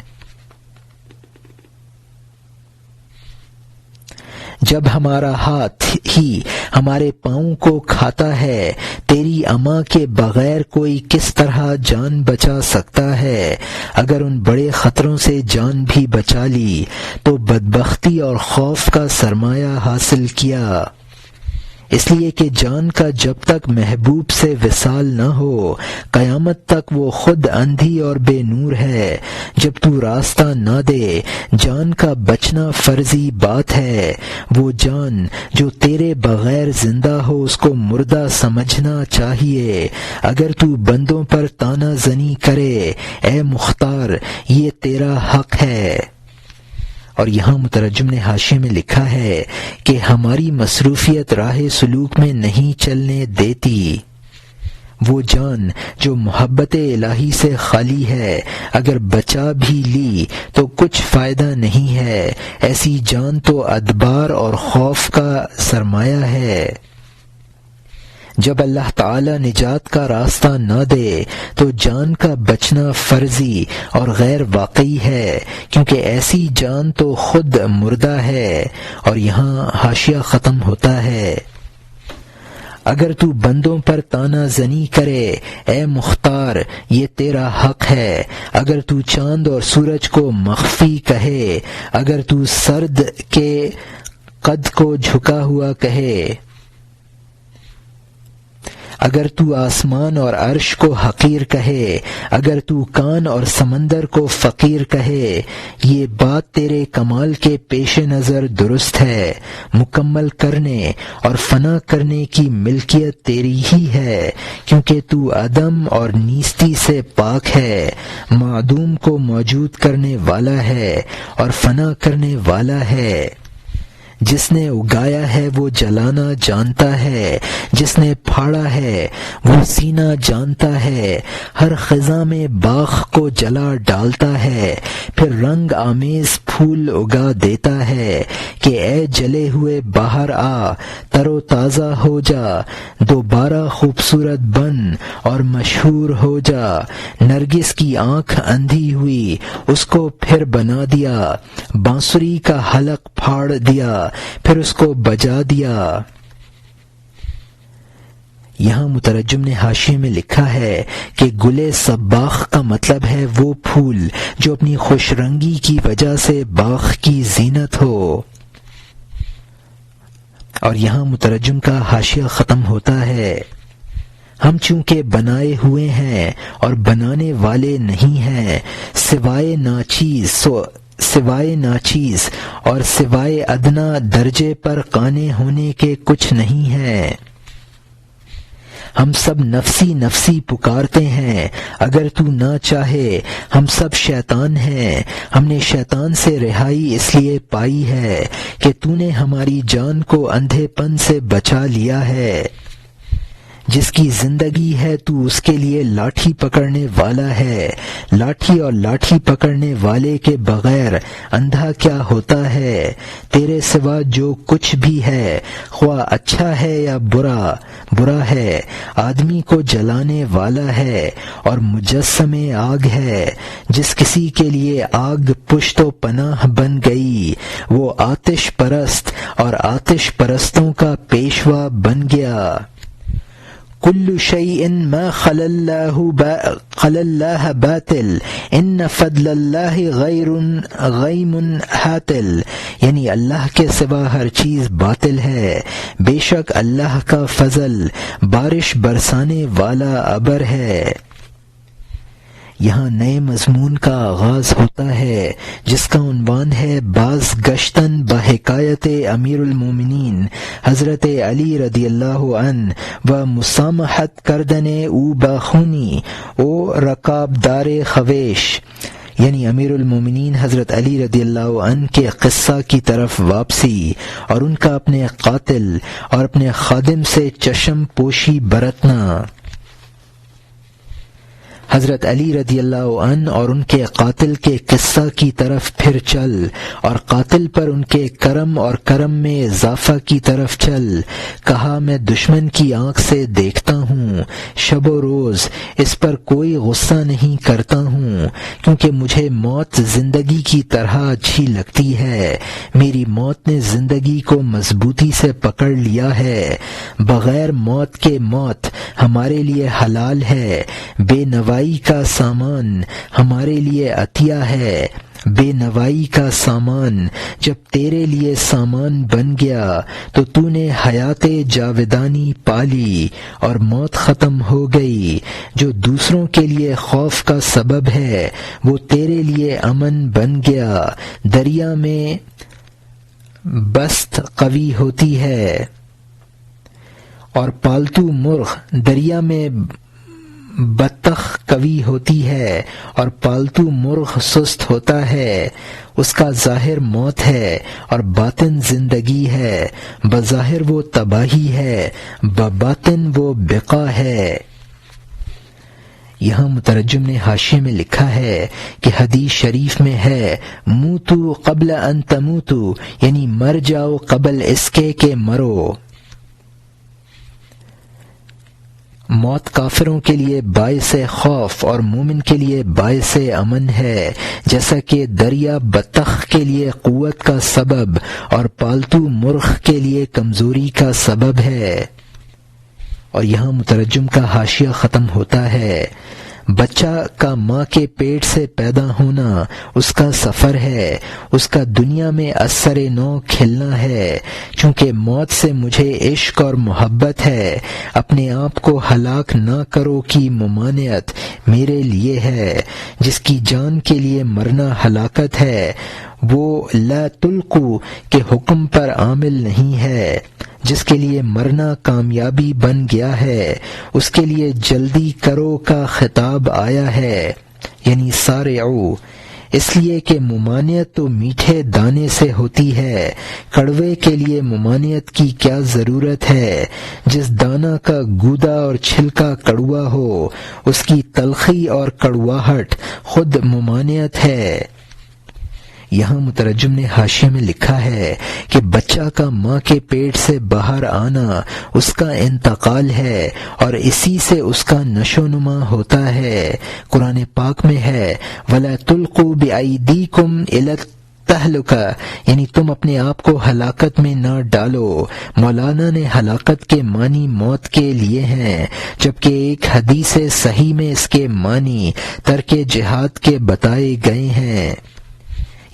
جب ہمارا ہاتھ ہی ہمارے پاؤں کو کھاتا ہے، تیری اما کے بغیر کوئی کس طرح جان بچا سکتا ہے؟ اگر ان بڑے خطروں سے جان بھی بچا لی تو بدبختی اور خوف کا سرمایہ حاصل کیا، اس لیے کہ جان کا جب تک محبوب سے وصال نہ ہو قیامت تک وہ خود اندھی اور بے نور ہے۔ جب تو راستہ نہ دے جان کا بچنا فرضی بات ہے۔ وہ جان جو تیرے بغیر زندہ ہو اس کو مردہ سمجھنا چاہیے۔ اگر تو بندوں پر طعنہ زنی کرے اے مختار، یہ تیرا حق ہے۔ اور یہاں مترجم نے حاشیے میں لکھا ہے کہ ہماری مصروفیت راہ سلوک میں نہیں چلنے دیتی۔ وہ جان جو محبت الہی سے خالی ہے اگر بچا بھی لی تو کچھ فائدہ نہیں ہے، ایسی جان تو ادبار اور خوف کا سرمایہ ہے۔ جب اللہ تعالی نجات کا راستہ نہ دے تو جان کا بچنا فرضی اور غیر واقعی ہے، کیونکہ ایسی جان تو خود مردہ ہے۔ اور یہاں حاشیہ ختم ہوتا ہے، اگر تو بندوں پر طعنہ زنی کرے اے مختار، یہ تیرا حق ہے۔ اگر تو چاند اور سورج کو مخفی کہے، اگر تو سرد کے قد کو جھکا ہوا کہے، اگر تو آسمان اور عرش کو حقیر کہے، اگر تو کان اور سمندر کو فقیر کہے، یہ بات تیرے کمال کے پیش نظر درست ہے۔ مکمل کرنے اور فنا کرنے کی ملکیت تیری ہی ہے، کیونکہ تو عدم اور نیستی سے پاک ہے، معدوم کو موجود کرنے والا ہے اور فنا کرنے والا ہے۔ جس نے اگایا ہے وہ جلانا جانتا ہے، جس نے پھاڑا ہے وہ سینہ جانتا ہے، ہر خزاں میں باغ کو جلا ڈالتا ہے، پھر رنگ آمیز پھول اگا دیتا ہے کہ اے جلے ہوئے باہر آ، تر و تازہ ہو جا، دوبارہ خوبصورت بن اور مشہور ہو جا۔ نرگس کی آنکھ اندھی ہوئی، اس کو پھر بنا دیا، بانسری کا حلق پھاڑ دیا، پھر اس کو بجا دیا۔ یہاں مترجم نے حاشیے میں لکھا ہے کہ گلے صباغ کا مطلب ہے وہ پھول جو اپنی خوش رنگی کی وجہ سے باغ کی زینت ہو۔ اور یہاں مترجم کا حاشیہ ختم ہوتا ہے۔ ہم چونکہ بنائے ہوئے ہیں اور بنانے والے نہیں ہیں، سوائے ناچیز اور سوائے ادنا درجے پر قانے ہونے کے کچھ نہیں ہے۔ ہم سب نفسی نفسی پکارتے ہیں، اگر تو نہ چاہے ہم سب شیطان ہیں۔ ہم نے شیطان سے رہائی اس لیے پائی ہے کہ تو نے ہماری جان کو اندھے پن سے بچا لیا ہے۔ جس کی زندگی ہے تو اس کے لیے لاٹھی پکڑنے والا ہے، لاٹھی اور لاٹھی پکڑنے والے کے بغیر اندھا کیا ہوتا ہے؟ تیرے سوا جو کچھ بھی ہے، خواہ اچھا ہے یا برا ہے، آدمی کو جلانے والا ہے اور مجسم آگ ہے۔ جس کسی کے لیے آگ پشت و پناہ بن گئی، وہ آتش پرست اور آتش پرستوں کا پیشوا بن گیا۔ کل شیء ما خلا اللہ باطل، ان فضل اللہ غیم حاطل، یعنی اللہ کے سوا ہر چیز باطل ہے، بے شک اللہ کا فضل بارش برسانے والا ابر ہے۔ یہاں نئے مضمون کا آغاز ہوتا ہے جس کا عنوان ہے باز گشتن بحکایت امیر المومنین حضرت علی رضی اللہ عنہ و مسامحت کردن او باخونی او رکاب دار خویش، یعنی امیر المومنین حضرت علی رضی اللہ عنہ کے قصہ کی طرف واپسی اور ان کا اپنے قاتل اور اپنے خادم سے چشم پوشی برتنا۔ حضرت علی رضی اللہ عنہ اور ان کے قاتل کے قصہ کی طرف پھر چل، اور قاتل پر ان کے کرم اور کرم میں اضافہ کی طرف چل۔ کہا میں دشمن کی آنکھ سے دیکھتا ہوں، شب و روز اس پر کوئی غصہ نہیں کرتا ہوں، کیونکہ مجھے موت زندگی کی طرح اچھی لگتی ہے۔ میری موت نے زندگی کو مضبوطی سے پکڑ لیا ہے۔ بغیر موت کے موت ہمارے لیے حلال ہے۔ بے نوائی کا سامان ہمارے لیے عطیہ ہے۔ بے نوائی کا سامان جب تیرے لیے سامان بن گیا تو نے حیات جاودانی پالی اور موت ختم ہو گئی۔ جو دوسروں کے لیے خوف کا سبب ہے وہ تیرے لیے امن بن گیا۔ دریا میں بست قوی ہوتی ہے اور پالتو مرغ، دریا میں بطخ قوی ہوتی ہے اور پالتو مرغ سست ہوتا ہے۔ اس کا ظاہر موت ہے اور باطن زندگی ہے۔ بظاہر وہ تباہی ہے، بباطن وہ بقا ہے۔ یہاں مترجم نے حاشیے میں لکھا ہے کہ حدیث شریف میں ہے موتو قبل ان تموتو، یعنی مر جاؤ قبل اس کے کہ مرو۔ موت کافروں کے لیے باعث خوف اور مومن کے لیے باعث امن ہے، جیسا کہ دریا بطخ کے لیے قوت کا سبب اور پالتو مرغ کے لیے کمزوری کا سبب ہے۔ اور یہاں مترجم کا حاشیہ ختم ہوتا ہے۔ بچہ کا ماں کے پیٹ سے پیدا ہونا اس کا سفر ہے، اس کا دنیا میں اثر نو کھلنا ہے۔ چونکہ موت سے مجھے عشق اور محبت ہے، اپنے آپ کو ہلاک نہ کرو کی ممانعت میرے لیے ہے۔ جس کی جان کے لیے مرنا ہلاکت ہے وہ لا تلقو کے حکم پر عامل نہیں ہے۔ جس کے لیے مرنا کامیابی بن گیا ہے اس کے لیے جلدی کرو کا خطاب آیا ہے، یعنی سارعو۔ اس لیے کہ ممانعت تو میٹھے دانے سے ہوتی ہے، کڑوے کے لیے ممانعت کی کیا ضرورت ہے؟ جس دانہ کا گودا اور چھلکا کڑوا ہو اس کی تلخی اور کڑواہٹ خود ممانعت ہے۔ یہاں مترجم نے حاشیے میں لکھا ہے کہ بچہ کا ماں کے پیٹ سے باہر آنا اس کا انتقال ہے اور اسی سے اس کا نشو و نما ہوتا ہے۔ قرآن پاک میں ہے وَلَا تُلْقُوا بِأَيْدِيكُمْ إِلَى التَّهْلُكَةِ، یعنی تم اپنے آپ کو ہلاکت میں نہ ڈالو۔ مولانا نے ہلاکت کے معنی موت کے لیے ہیں، جبکہ ایک حدیث صحیح میں اس کے معنی ترک جہاد کے بتائے گئے ہیں۔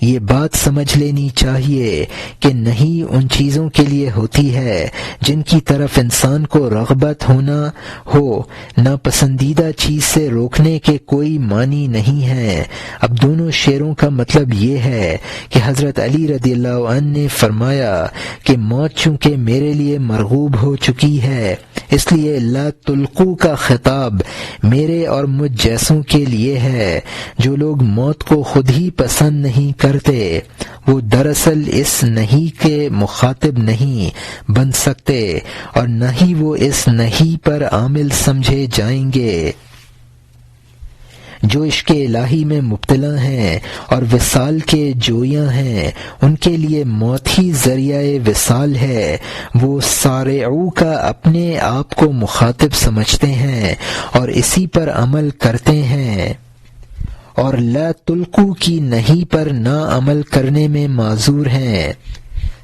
یہ بات سمجھ لینی چاہیے کہ نہیں ان چیزوں کے لیے ہوتی ہے جن کی طرف انسان کو رغبت ہونا ہو، ناپسندیدہ چیز سے روکنے کے کوئی معنی نہیں ہے۔ اب دونوں شعروں کا مطلب یہ ہے کہ حضرت علی رضی اللہ عنہ نے فرمایا کہ موت چونکہ میرے لیے مرغوب ہو چکی ہے، اس لیے لا تلقو کا خطاب میرے اور مجھ جیسوں کے لیے ہے۔ جو لوگ موت کو خود ہی پسند نہیں کرتے وہ دراصل اس نہیں کے مخاطب نہیں بن سکتے اور نہ ہی وہ اس نہیں پر عامل سمجھے جائیں گے۔ جو عشق الہی میں مبتلا ہیں اور وصال کے جویاں ہیں ان کے لیے موت ہی ذریعہ وصال ہے۔ وہ سارعو کا اپنے آپ کو مخاطب سمجھتے ہیں اور اسی پر عمل کرتے ہیں، اور لا تلقو کی نہیں پر نہ عمل کرنے میں معذور ہیں۔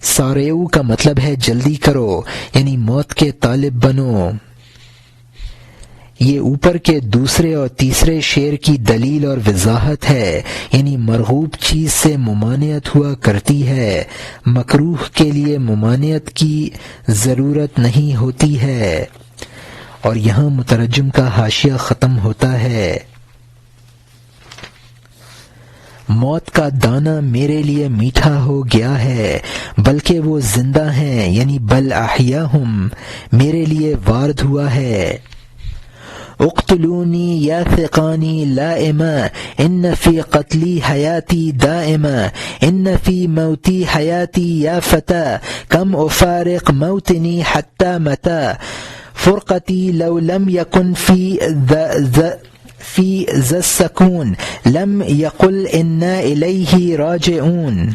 سارعو کا مطلب ہے جلدی کرو، یعنی موت کے طالب بنو۔ یہ اوپر کے دوسرے اور تیسرے شعر کی دلیل اور وضاحت ہے، یعنی مرغوب چیز سے ممانعت ہوا کرتی ہے، مکروہ کے لیے ممانعت کی ضرورت نہیں ہوتی ہے۔ اور یہاں مترجم کا حاشیہ ختم ہوتا ہے۔ موت کا دانہ میرے لیے میٹھا ہو گیا ہے، بلکہ وہ زندہ ہیں، یعنی بل احیاہم میرے لیے وارد ہوا ہے۔ اقتلونی یا ثقانی لائما ان فی قتلی حیاتی دائما ان فی موتی حیاتی یا فتا کم افارق موتنی حتی متا فرقتی لو لم یکن فی ذا السکون لم یقل انا الیہ راجعون۔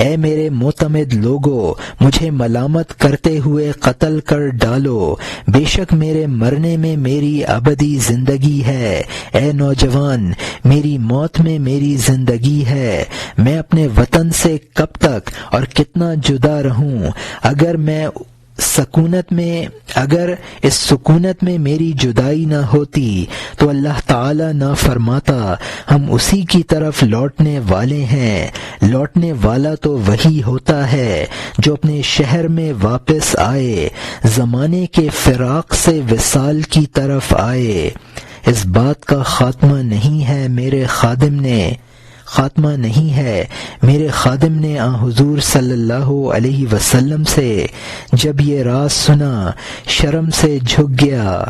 اے میرے معتمد لوگو، مجھے ملامت کرتے ہوئے قتل کر ڈالو، بے شک میرے مرنے میں میری ابدی زندگی ہے۔ اے نوجوان، میری موت میں میری زندگی ہے۔ میں اپنے وطن سے کب تک اور کتنا جدا رہوں؟ اگر اس سکونت میں میری جدائی نہ ہوتی تو اللہ تعالی نہ فرماتا ہم اسی کی طرف لوٹنے والے ہیں۔ لوٹنے والا تو وہی ہوتا ہے جو اپنے شہر میں واپس آئے، زمانے کے فراق سے وصال کی طرف آئے۔ اس بات کا خاتمہ نہیں ہے میرے خادم نے آن حضور صلی اللہ علیہ وسلم سے جب یہ راز سنا شرم سے جھک گیا۔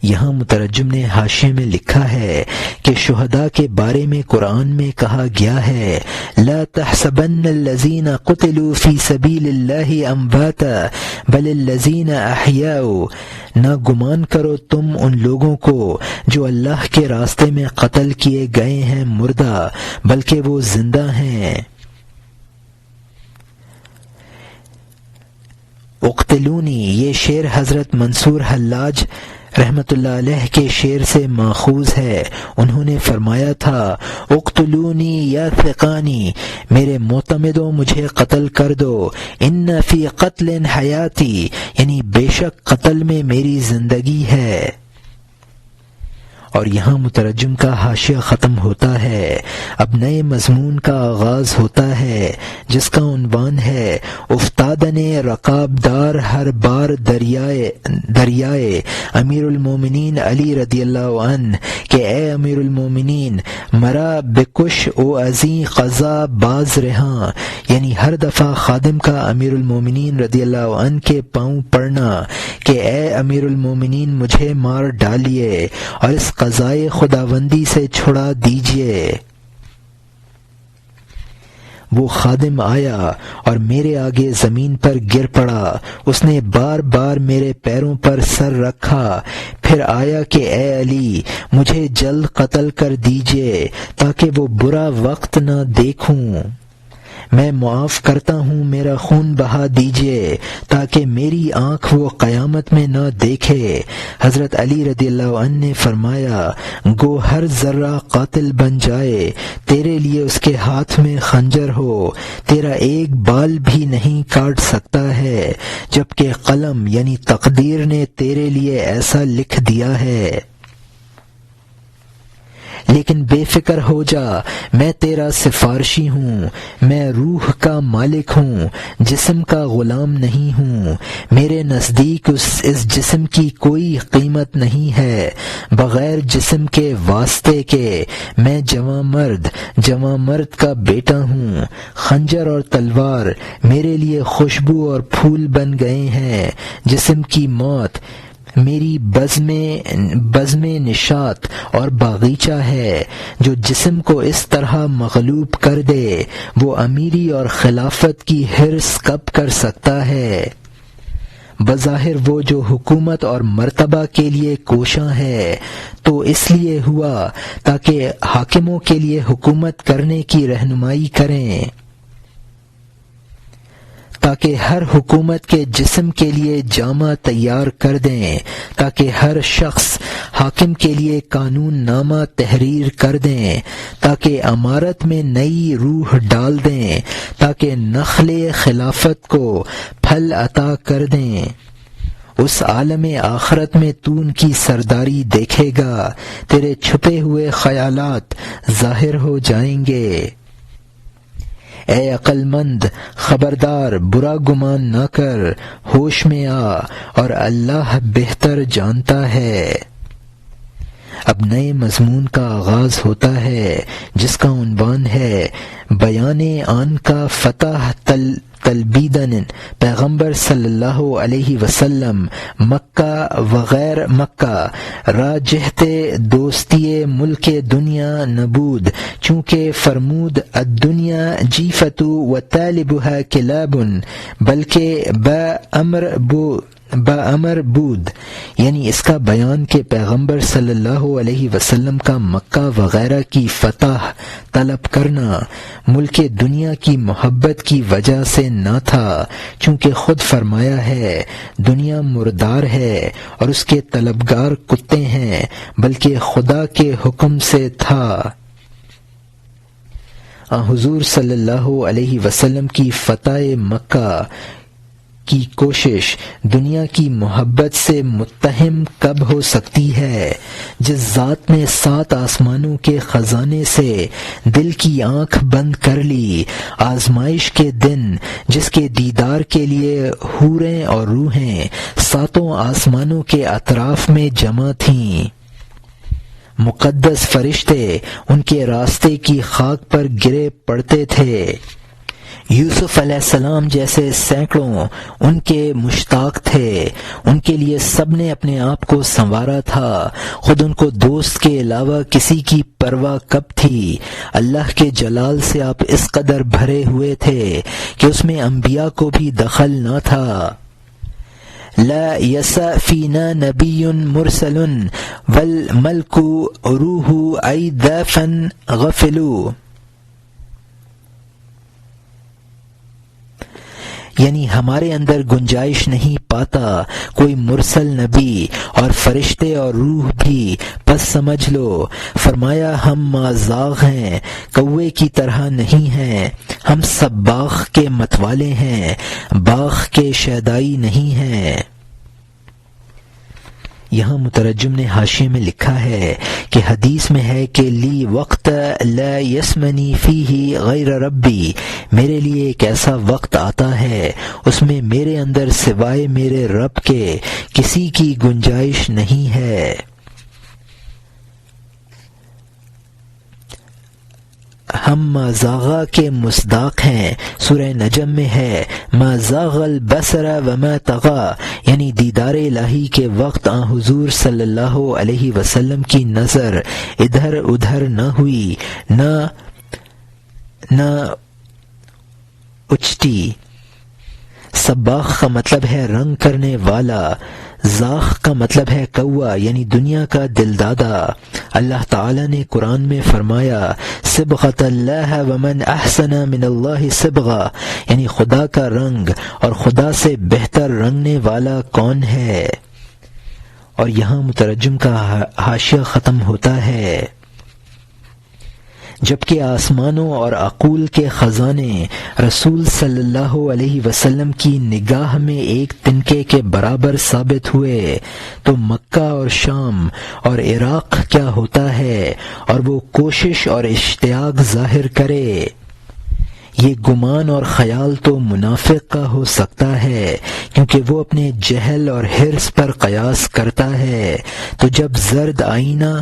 یہاں مترجم نے حاشیے میں لکھا ہے کہ شہداء کے بارے میں قرآن میں کہا گیا ہے لا تحسبن الذین قتلوا فی سبیل اللہ امواتا بل الذین احیاء، نہ گمان کرو تم ان لوگوں کو جو اللہ کے راستے میں قتل کیے گئے ہیں مردہ، بلکہ وہ زندہ ہیں۔ اقتلونی یہ شعر حضرت منصور حلاج رحمت اللہ علیہ کے شعر سے ماخوذ ہے۔ انہوں نے فرمایا تھا اقتلونی یا ثقانی، میرے معتمدوں مجھے قتل کر دو، ان فی قتل حیاتی، یعنی بے شک قتل میں میری زندگی ہے۔ اور یہاں مترجم کا حاشیہ ختم ہوتا ہے۔ اب نئے مضمون کا آغاز ہوتا ہے جس کا عنوان ہے افتادن رقاب دار ہر بار دریائے امیر المومنین علی رضی اللہ عنہ کہ اے امیر المومنین مرا بکش او ازیں قضا باز رہاں، یعنی ہر دفعہ خادم کا امیر المومنین رضی اللہ عنہ کے پاؤں پڑنا کہ اے امیر المومنین مجھے مار ڈالیے اور اس قضائے خداوندی سے چھڑا دیجیے۔ وہ خادم آیا اور میرے آگے زمین پر گر پڑا، اس نے بار بار میرے پیروں پر سر رکھا، پھر آیا کہ اے علی مجھے جلد قتل کر دیجیے تاکہ وہ برا وقت نہ دیکھوں، میں معاف کرتا ہوں میرا خون بہا دیجیے تاکہ میری آنکھ وہ قیامت میں نہ دیکھے۔ حضرت علی رضی اللہ عنہ نے فرمایا گو ہر ذرہ قاتل بن جائے، تیرے لیے اس کے ہاتھ میں خنجر ہو، تیرا ایک بال بھی نہیں کاٹ سکتا ہے، جبکہ قلم یعنی تقدیر نے تیرے لیے ایسا لکھ دیا ہے۔ لیکن بے فکر ہو جا، میں تیرا سفارشی ہوں، میں روح کا مالک ہوں، جسم کا غلام نہیں ہوں، میرے نزدیک اس جسم کی کوئی قیمت نہیں ہے بغیر جسم کے واسطے کے، میں جواں مرد کا بیٹا ہوں، خنجر اور تلوار میرے لیے خوشبو اور پھول بن گئے ہیں، جسم کی موت میری بزم نشاط اور باغیچہ ہے، جو جسم کو اس طرح مغلوب کر دے وہ امیری اور خلافت کی حرص کب کر سکتا ہے؟ بظاہر وہ جو حکومت اور مرتبہ کے لیے کوشاں ہے تو اس لیے ہوا تاکہ حاکموں کے لیے حکومت کرنے کی رہنمائی کریں، تاکہ ہر حکومت کے جسم کے لیے جامہ تیار کر دیں، تاکہ ہر شخص حاکم کے لیے قانون نامہ تحریر کر دیں، تاکہ امارت میں نئی روح ڈال دیں، تاکہ نخل خلافت کو پھل عطا کر دیں۔ اس عالم آخرت میں تو ان کی سرداری دیکھے گا، تیرے چھپے ہوئے خیالات ظاہر ہو جائیں گے۔ اے عقل مند خبردار، برا گمان نہ کر، ہوش میں آ اور اللہ بہتر جانتا ہے۔ اب نئے مضمون کا آغاز ہوتا ہے جس کا عنوان ہے بیان آن کا فتح تلبیدن پیغمبر صلی اللہ علیہ وسلم مکہ وغیر مکہ را جہت دوستی ملک دنیا نبود، چونکہ فرمود الدنیا جیفت و طالبها کلاب بلکہ بامر بود، یعنی اس کا بیان کہ پیغمبر صلی اللہ علیہ وسلم کا مکہ وغیرہ کی فتح طلب کرنا ملک دنیا کی محبت کی وجہ سے نہ تھا، چونکہ خود فرمایا ہے دنیا مردار ہے اور اس کے طلبگار کتے ہیں، بلکہ خدا کے حکم سے تھا۔ حضور صلی اللہ علیہ وسلم کی فتح مکہ کی کوشش دنیا کی محبت سے متہم کب ہو سکتی ہے؟ جس ذات نے 7 آسمانوں کے خزانے سے دل کی آنکھ بند کر لی، آزمائش کے دن جس کے دیدار کے لیے حوریں اور روحیں 7 آسمانوں کے اطراف میں جمع تھیں، مقدس فرشتے ان کے راستے کی خاک پر گرے پڑتے تھے، یوسف علیہ السلام جیسے سینکڑوں ان کے مشتاق تھے، ان کے لیے سب نے اپنے آپ کو سنوارا تھا، خود ان کو دوست کے علاوہ کسی کی پرواہ کب تھی؟ اللہ کے جلال سے آپ اس قدر بھرے ہوئے تھے کہ اس میں انبیاء کو بھی دخل نہ تھا۔ لا یسع فینا نبی مرسل والملک روح ای ضیفا غفلوا، یعنی ہمارے اندر گنجائش نہیں پاتا کوئی مرسل نبی اور فرشتے اور روح بھی، پس سمجھ لو فرمایا ہم مازاغ ہیں، کوے کی طرح نہیں ہیں، ہم سب باغ کے متوالے ہیں، باغ کے شیدائی نہیں ہیں۔ یہاں مترجم نے حاشیے میں لکھا ہے کہ حدیث میں ہے کہ لی وقت لا یسمنی فیہ غیر ربی، میرے لیے ایک ایسا وقت آتا ہے اس میں میرے اندر سوائے میرے رب کے کسی کی گنجائش نہیں ہے۔ ہم ما زاغا کے مصداق ہیں. سورہ نجم میں ہے ما زاغ البصر وما طغى، یعنی دیدار الہی کے وقت آن حضور صلی اللہ علیہ وسلم کی نظر ادھر ادھر نہ ہوئی، نہ اچٹی. سباخ کا مطلب ہے رنگ کرنے والا، زاخ کا مطلب ہے کوا یعنی دنیا کا دل دادا. اللہ تعالی نے قرآن میں فرمایا صبغۃ اللہ ومن احسن من اللہ صبغہ، یعنی خدا کا رنگ اور خدا سے بہتر رنگنے والا کون ہے. اور یہاں مترجم کا حاشیہ ختم ہوتا ہے. جبکہ آسمانوں اور عقول کے خزانے رسول صلی اللہ علیہ وسلم کی نگاہ میں ایک تنکے کے برابر ثابت ہوئے، تو مکہ اور شام اور عراق کیا ہوتا ہے اور وہ کوشش اور اشتیاق ظاہر کرے. یہ گمان اور خیال تو منافق کا ہو سکتا ہے کیونکہ وہ اپنے جہل اور حرص پر قیاس کرتا ہے. تو جب زرد آئینہ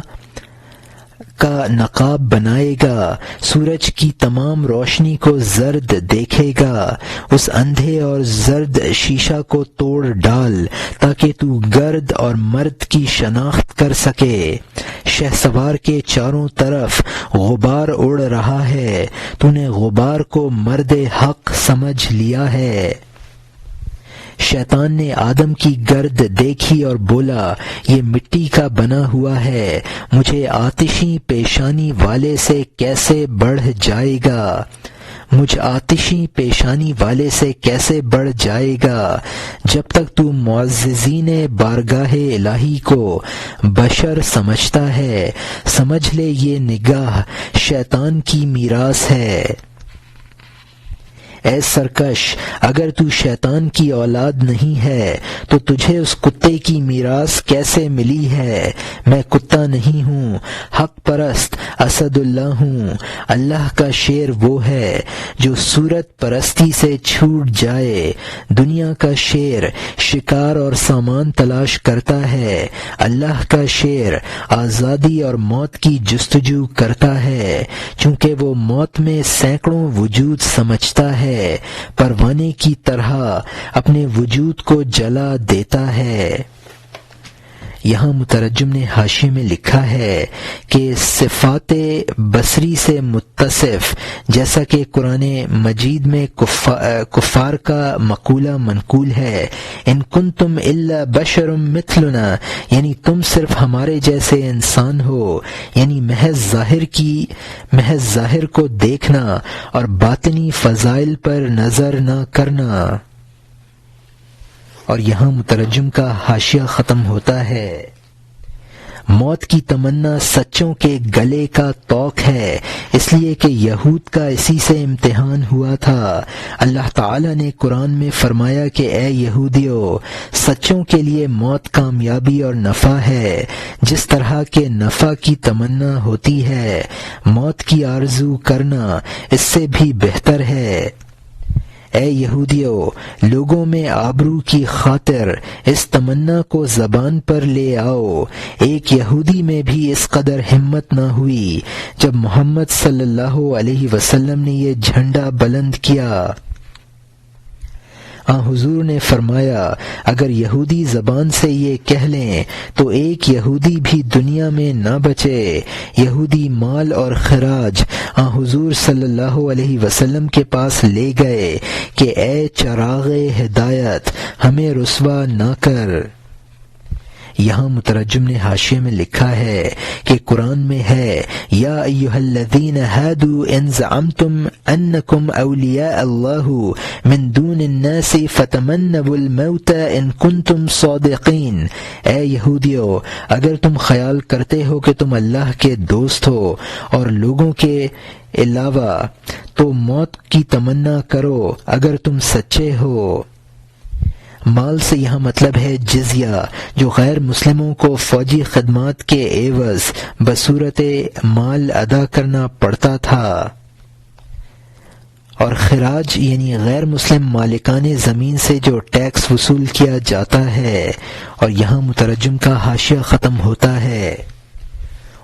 کا نقاب بنائے گا، سورج کی تمام روشنی کو زرد دیکھے گا. اس اندھے اور زرد شیشہ کو توڑ ڈال تاکہ تو گرد اور مرد کی شناخت کر سکے. شہسوار کے چاروں طرف غبار اڑ رہا ہے، تو نے غبار کو مرد حق سمجھ لیا ہے. شیطان نے آدم کی گرد دیکھی اور بولا یہ مٹی کا بنا ہوا ہے، مجھے آتشی پیشانی والے سے کیسے بڑھ جائے گا، مجھ آتشی پیشانی والے سے کیسے بڑھ جائے گا. جب تک تو معززین بارگاہ الہی کو بشر سمجھتا ہے، سمجھ لے یہ نگاہ شیطان کی میراث ہے. اے سرکش، اگر تو شیطان کی اولاد نہیں ہے تو تجھے اس کتے کی میراث کیسے ملی ہے؟ میں کتا نہیں ہوں، حق پرست اسد اللہ ہوں. اللہ کا شیر وہ ہے جو صورت پرستی سے چھوٹ جائے. دنیا کا شیر شکار اور سامان تلاش کرتا ہے، اللہ کا شیر آزادی اور موت کی جستجو کرتا ہے. چونکہ وہ موت میں سینکڑوں وجود سمجھتا ہے، پروانے کی طرح اپنے وجود کو جلا دیتا ہے. یہاں مترجم نے حاشیے میں لکھا ہے کہ صفات بصری سے متصف، جیسا کہ قرآن مجید میں کفار کا مقولہ منقول ہے ان کنتم الا بشر مثلنا، یعنی تم صرف ہمارے جیسے انسان ہو، یعنی محض ظاہر کو دیکھنا اور باطنی فضائل پر نظر نہ کرنا. اور یہاں مترجم کا حاشیہ ختم ہوتا ہے. موت کی تمنا سچوں کے گلے کا توق ہے، اس لیے کہ یہود کا اسی سے امتحان ہوا تھا. اللہ تعالی نے قرآن میں فرمایا کہ اے یہودیو، سچوں کے لیے موت کامیابی اور نفع ہے. جس طرح کے نفع کی تمنا ہوتی ہے، موت کی آرزو کرنا اس سے بھی بہتر ہے. اے یہودیو، لوگوں میں آبرو کی خاطر اس تمنا کو زبان پر لے آؤ. ایک یہودی میں بھی اس قدر ہمت نہ ہوئی جب محمد صلی اللہ علیہ وسلم نے یہ جھنڈا بلند کیا. حضور نے فرمایا اگر یہودی زبان سے یہ کہہ لیں تو ایک یہودی بھی دنیا میں نہ بچے. یہودی مال اور خراج حضور صلی اللہ علیہ وسلم کے پاس لے گئے کہ اے چراغ ہدایت، ہمیں رسوا نہ کر. یہاں مترجم نے حاشیے میں لکھا ہے کہ قرآن میں ہے یا ایھا الذین ھادوا ان زعمتم انکم اولیاء اللہ من دون الناس فتمنوا الموت ان کنتم صادقین. اے یہودیو، اگر تم خیال کرتے ہو کہ تم اللہ کے دوست ہو اور لوگوں کے علاوہ، تو موت کی تمنا کرو اگر تم سچے ہو. مال سے یہاں مطلب ہے جزیہ، جو غیر مسلموں کو فوجی خدمات کے عوض بصورت مال ادا کرنا پڑتا تھا. اور خراج یعنی غیر مسلم مالکان زمین سے جو ٹیکس وصول کیا جاتا ہے. اور یہاں مترجم کا حاشیہ ختم ہوتا ہے.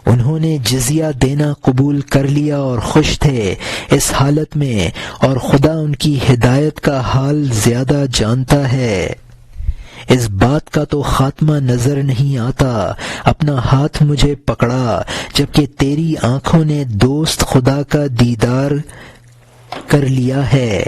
انہوں نے جزیہ دینا قبول کر لیا اور خوش تھے اس حالت میں، اور خدا ان کی ہدایت کا حال زیادہ جانتا ہے۔ اس بات کا تو خاتمہ نظر نہیں آتا، اپنا ہاتھ مجھے پکڑا جبکہ تیری آنکھوں نے دوست خدا کا دیدار کر لیا ہے۔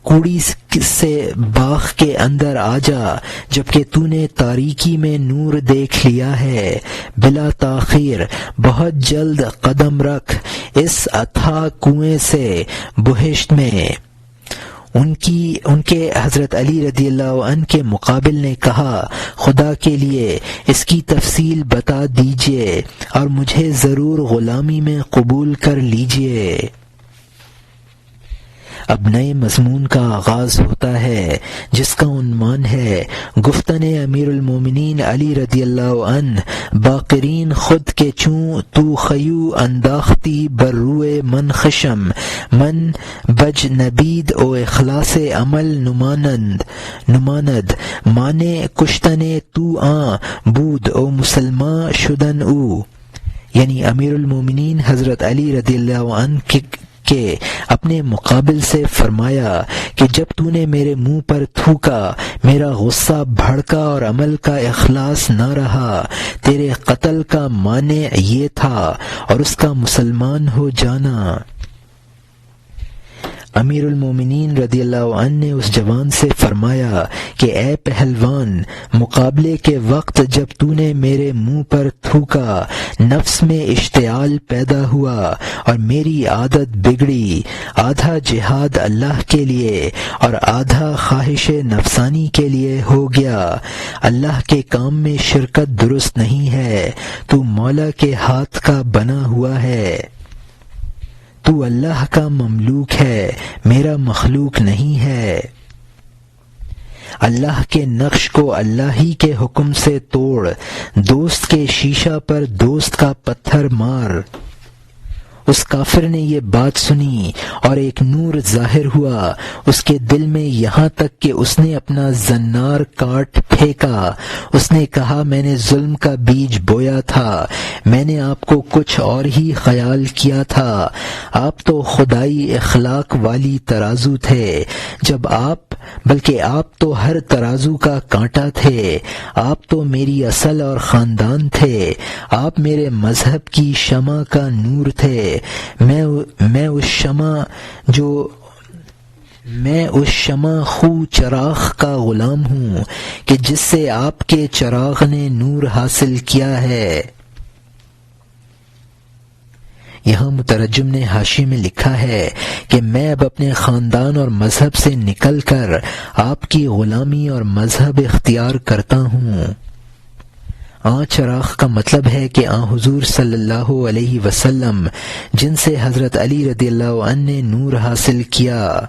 کوڑی سے باغ کے اندر آ جا جبکہ تو نے تاریکی میں نور دیکھ لیا ہے۔ بلا تاخیر بہت جلد قدم رکھ اس اتھاہ کنویں سے بہشت میں۔ ان کے حضرت علی رضی اللہ عنہ کے مقابل نے کہا، خدا کے لیے اس کی تفصیل بتا دیجئے اور مجھے ضرور غلامی میں قبول کر لیجئے۔ اب نئے مضمون کا آغاز ہوتا ہے جس کا عنوان ہے گفتن امیر المومنین علی رضی اللہ عنہ باقرین خود کے چوں تو خیو انداختی بر روئے من خشم من بج نبید او اخلاص عمل نماند مانے کشتن تو بود او مسلمان شدن او، یعنی امیر المومنین حضرت علی رضی اللہ عنہ کہ اپنے مقابل سے فرمایا کہ جب تو نے میرے منہ پر تھوکا میرا غصہ بھڑکا اور عمل کا اخلاص نہ رہا، تیرے قتل کا معنی یہ تھا اور اس کا مسلمان ہو جانا۔ امیر المومنین رضی اللہ عنہ نے اس جوان سے فرمایا کہ اے پہلوان، مقابلے کے وقت جب تو نے میرے منہ پر تھوکا نفس میں اشتعال پیدا ہوا اور میری عادت بگڑی، آدھا جہاد اللہ کے لیے اور آدھا خواہش نفسانی کے لیے ہو گیا۔ اللہ کے کام میں شرکت درست نہیں ہے، تو مولا کے ہاتھ کا بنا ہوا ہے، تو اللہ کا مملوک ہے، میرا مخلوق نہیں ہے۔ اللہ کے نقش کو اللہ ہی کے حکم سے توڑ، دوست کے شیشہ پر دوست کا پتھر مار۔ اس کافر نے یہ بات سنی اور ایک نور ظاہر ہوا اس کے دل میں، یہاں تک کہ اس نے اپنا زنار کاٹ پھینکا۔ اس نے کہا، میں نے ظلم کا بیج بویا تھا، میں نے آپ کو کچھ اور ہی خیال کیا تھا، آپ تو خدائی اخلاق والی ترازو تھے، بلکہ آپ تو ہر ترازو کا کانٹا تھے، آپ تو میری اصل اور خاندان تھے، آپ میرے مذہب کی شمع کا نور تھے، میں اس شمع خو چراغ کا غلام ہوں کہ جس سے آپ کے چراغ نے نور حاصل کیا ہے۔ یہاں مترجم نے حاشیے میں لکھا ہے کہ میں اب اپنے خاندان اور مذہب سے نکل کر آپ کی غلامی اور مذہب اختیار کرتا ہوں۔ چراغ کا مطلب ہے کہ حضور صلی اللہ علیہ وسلم جن سے حضرت علی رضی اللہ عنہ نے نور حاصل کیا۔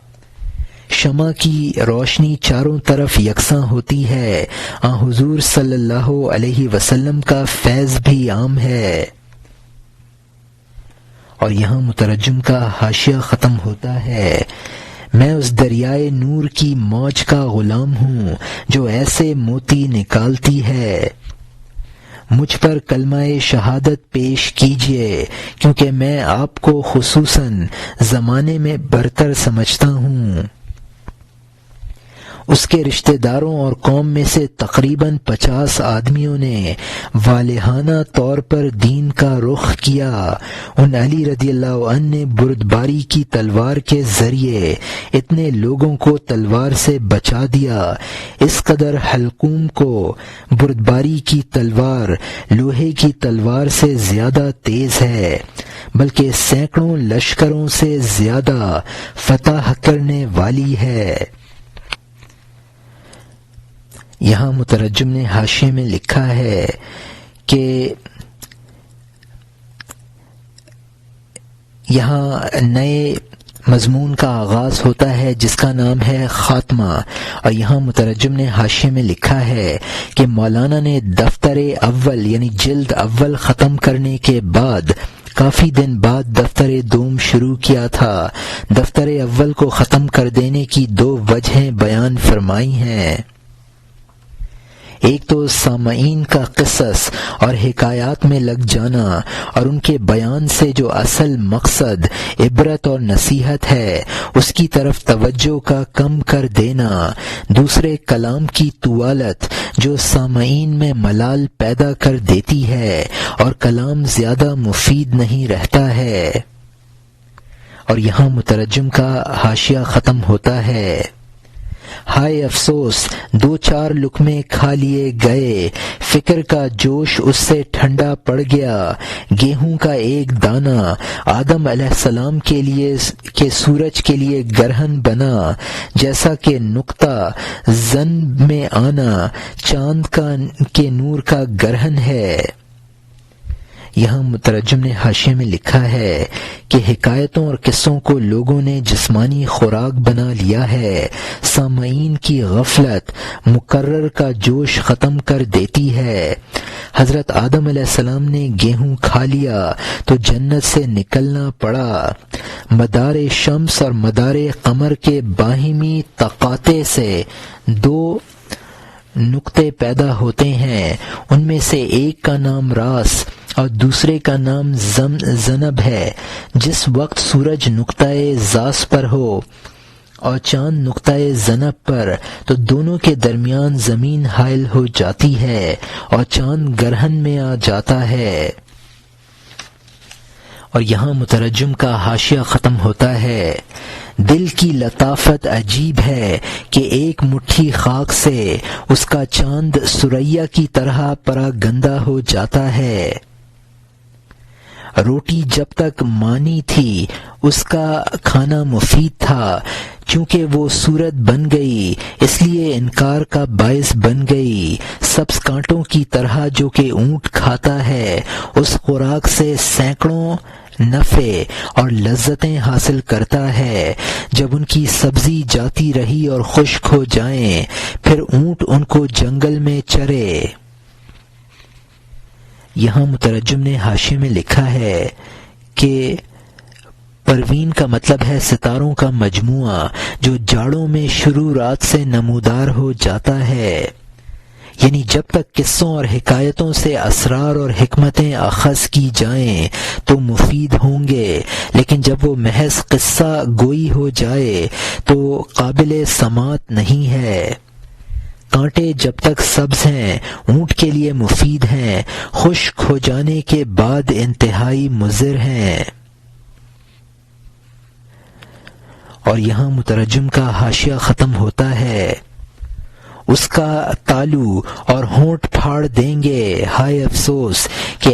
شمع کی روشنی چاروں طرف یکساں ہوتی ہے، حضور صلی اللہ علیہ وسلم کا فیض بھی عام ہے۔ اور یہاں مترجم کا حاشیہ ختم ہوتا ہے، میں اس دریائے نور کی موج کا غلام ہوں جو ایسے موتی نکالتی ہے۔ مجھ پر کلمہ شہادت پیش کیجئے کیونکہ میں آپ کو خصوصاً زمانے میں برتر سمجھتا ہوں۔ اس کے رشتہ داروں اور قوم میں سے تقریباً 50 آدمیوں نے والہانہ طور پر دین کا رخ کیا۔ ان علی رضی اللہ عنہ نے بردباری کی تلوار کے ذریعے اتنے لوگوں کو تلوار سے بچا دیا، اس قدر حلقوم کو بردباری کی تلوار لوہے کی تلوار سے زیادہ تیز ہے، بلکہ سینکڑوں لشکروں سے زیادہ فتح کرنے والی ہے۔ یہاں مترجم نے حاشیے میں لکھا ہے کہ یہاں نئے مضمون کا آغاز ہوتا ہے جس کا نام ہے خاتمہ، اور یہاں مترجم نے حاشیے میں لکھا ہے کہ مولانا نے دفتر اول یعنی جلد اول ختم کرنے کے بعد کافی دن بعد دفتر دوم شروع کیا تھا۔ دفتر اول کو ختم کر دینے کی 2 وجہیں بیان فرمائی ہیں۔ ایک تو سامعین کا قصص اور حکایات میں لگ جانا اور ان کے بیان سے جو اصل مقصد عبرت اور نصیحت ہے اس کی طرف توجہ کا کم کر دینا، دوسرے کلام کی طوالت جو سامعین میں ملال پیدا کر دیتی ہے اور کلام زیادہ مفید نہیں رہتا ہے۔ اور یہاں مترجم کا حاشیہ ختم ہوتا ہے۔ ہائے افسوس، 2-4 لقمے کھا لیے گئے، فکر کا جوش اس سے ٹھنڈا پڑ گیا، گیہوں کا ایک دانہ آدم علیہ السلام کے لیے کہ سورج کے لیے گرہن بنا، جیسا کہ نقطہ زن میں آنا چاند کے نور کا گرہن ہے۔ یہاں مترجم نے حاشیے میں لکھا ہے کہ حکایتوں اور قصوں کو لوگوں نے جسمانی خوراک بنا لیا ہے، سامعین کی غفلت مقرر کا جوش ختم کر دیتی ہے۔ حضرت آدم علیہ السلام نے گیہوں کھا لیا تو جنت سے نکلنا پڑا، مدار شمس اور مدار قمر کے باہمی تقاطع سے 2 نقطے پیدا ہوتے ہیں، ان میں سے ایک کا نام راس اور دوسرے کا نام زنب ہے۔ جس وقت سورج نقطۂ زاس پر ہو اور چاند نقطۂ زنب پر تو دونوں کے درمیان زمین حائل ہو جاتی ہے اور چاند گرہن میں آ جاتا ہے۔ اور یہاں مترجم کا حاشیہ ختم ہوتا ہے۔ دل کی لطافت عجیب ہے کہ ایک مٹھی خاک سے اس کا چاند سریا کی طرح پراگندہ ہو جاتا ہے۔ روٹی جب تک مانی تھی اس کا کھانا مفید تھا، چونکہ وہ صورت بن گئی اس لیے انکار کا باعث بن گئی۔ سبز کانٹوں کی طرح جو کہ اونٹ کھاتا ہے، اس خوراک سے سینکڑوں نفع اور لذتیں حاصل کرتا ہے۔ جب ان کی سبزی جاتی رہی اور خشک ہو جائیں، پھر اونٹ ان کو جنگل میں چرے۔ یہاں مترجم نے حاشیے میں لکھا ہے کہ پروین کا مطلب ہے ستاروں کا مجموعہ جو جاڑوں میں شروع رات سے نمودار ہو جاتا ہے، یعنی جب تک قصوں اور حکایتوں سے اسرار اور حکمتیں اخذ کی جائیں تو مفید ہوں گے، لیکن جب وہ محض قصہ گوئی ہو جائے تو قابل سماعت نہیں ہے۔ کانٹے جب تک سبز ہیں اونٹ کے لیے مفید ہیں، خشک ہو جانے کے بعد انتہائی مضر ہیں۔ اور یہاں مترجم کا حاشیہ ختم ہوتا ہے۔ اس کا تالو اور ہونٹ پھاڑ دیں گے، ہائے افسوس کہ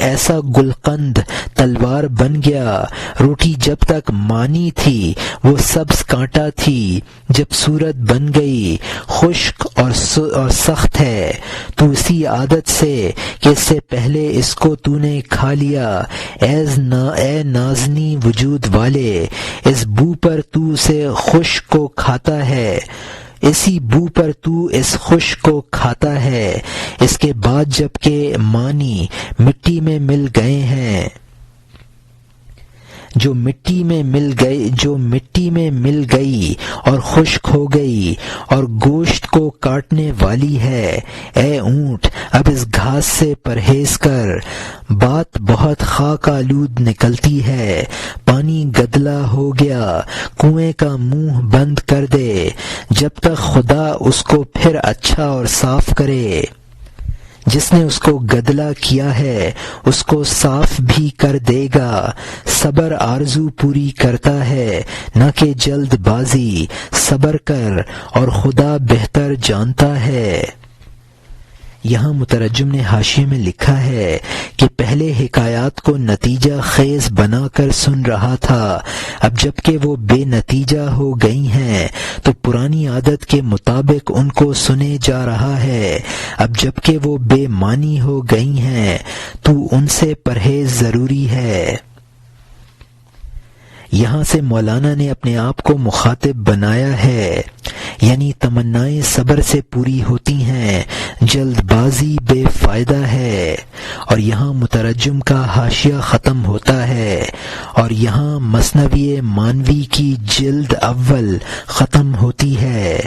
ایسا گلقند تلوار بن گیا۔ روٹی جب تک مانی تھی وہ سبز کانٹا تھی، جب صورت بن گئی خشک اور سخت ہے۔ تو اسی عادت سے کہ اس سے پہلے اس کو تو نے کھا لیا، اے نازنی وجود والے، اس بو پر تو اسے خشک کو کھاتا ہے، اسی بو پر تو اس خشک کو کھاتا ہے۔ اس کے بعد جب کہ مانی مٹی میں مل گئے ہیں، جو مٹی میں مل گئی اور خشک ہو گئی اور گوشت کو کاٹنے والی ہے، اے اونٹ اب اس گھاس سے پرہیز کر، بات بہت خاک آلود نکلتی ہے، پانی گدلا ہو گیا، کنویں کا منہ بند کر دے، جب تک خدا اس کو پھر اچھا اور صاف کرے۔ جس نے اس کو گدلا کیا ہے اس کو صاف بھی کر دے گا۔ صبر آرزو پوری کرتا ہے نہ کہ جلد بازی، صبر کر اور خدا بہتر جانتا ہے۔ یہاں مترجم نے حاشیے میں لکھا ہے کہ پہلے حکایات کو نتیجہ خیز بنا کر سن رہا تھا، اب جب کہ وہ بے نتیجہ ہو گئی ہیں تو پرانی عادت کے مطابق ان کو سنے جا رہا ہے، اب جب کہ وہ بے معنی ہو گئی ہیں تو ان سے پرہیز ضروری ہے۔ یہاں سے مولانا نے اپنے آپ کو مخاطب بنایا ہے، یعنی تمنائیں صبر سے پوری ہوتی ہیں، جلد بازی بے فائدہ ہے۔ اور یہاں مترجم کا حاشیہ ختم ہوتا ہے اور یہاں مثنوی مانوی کی جلد اول ختم ہوتی ہے۔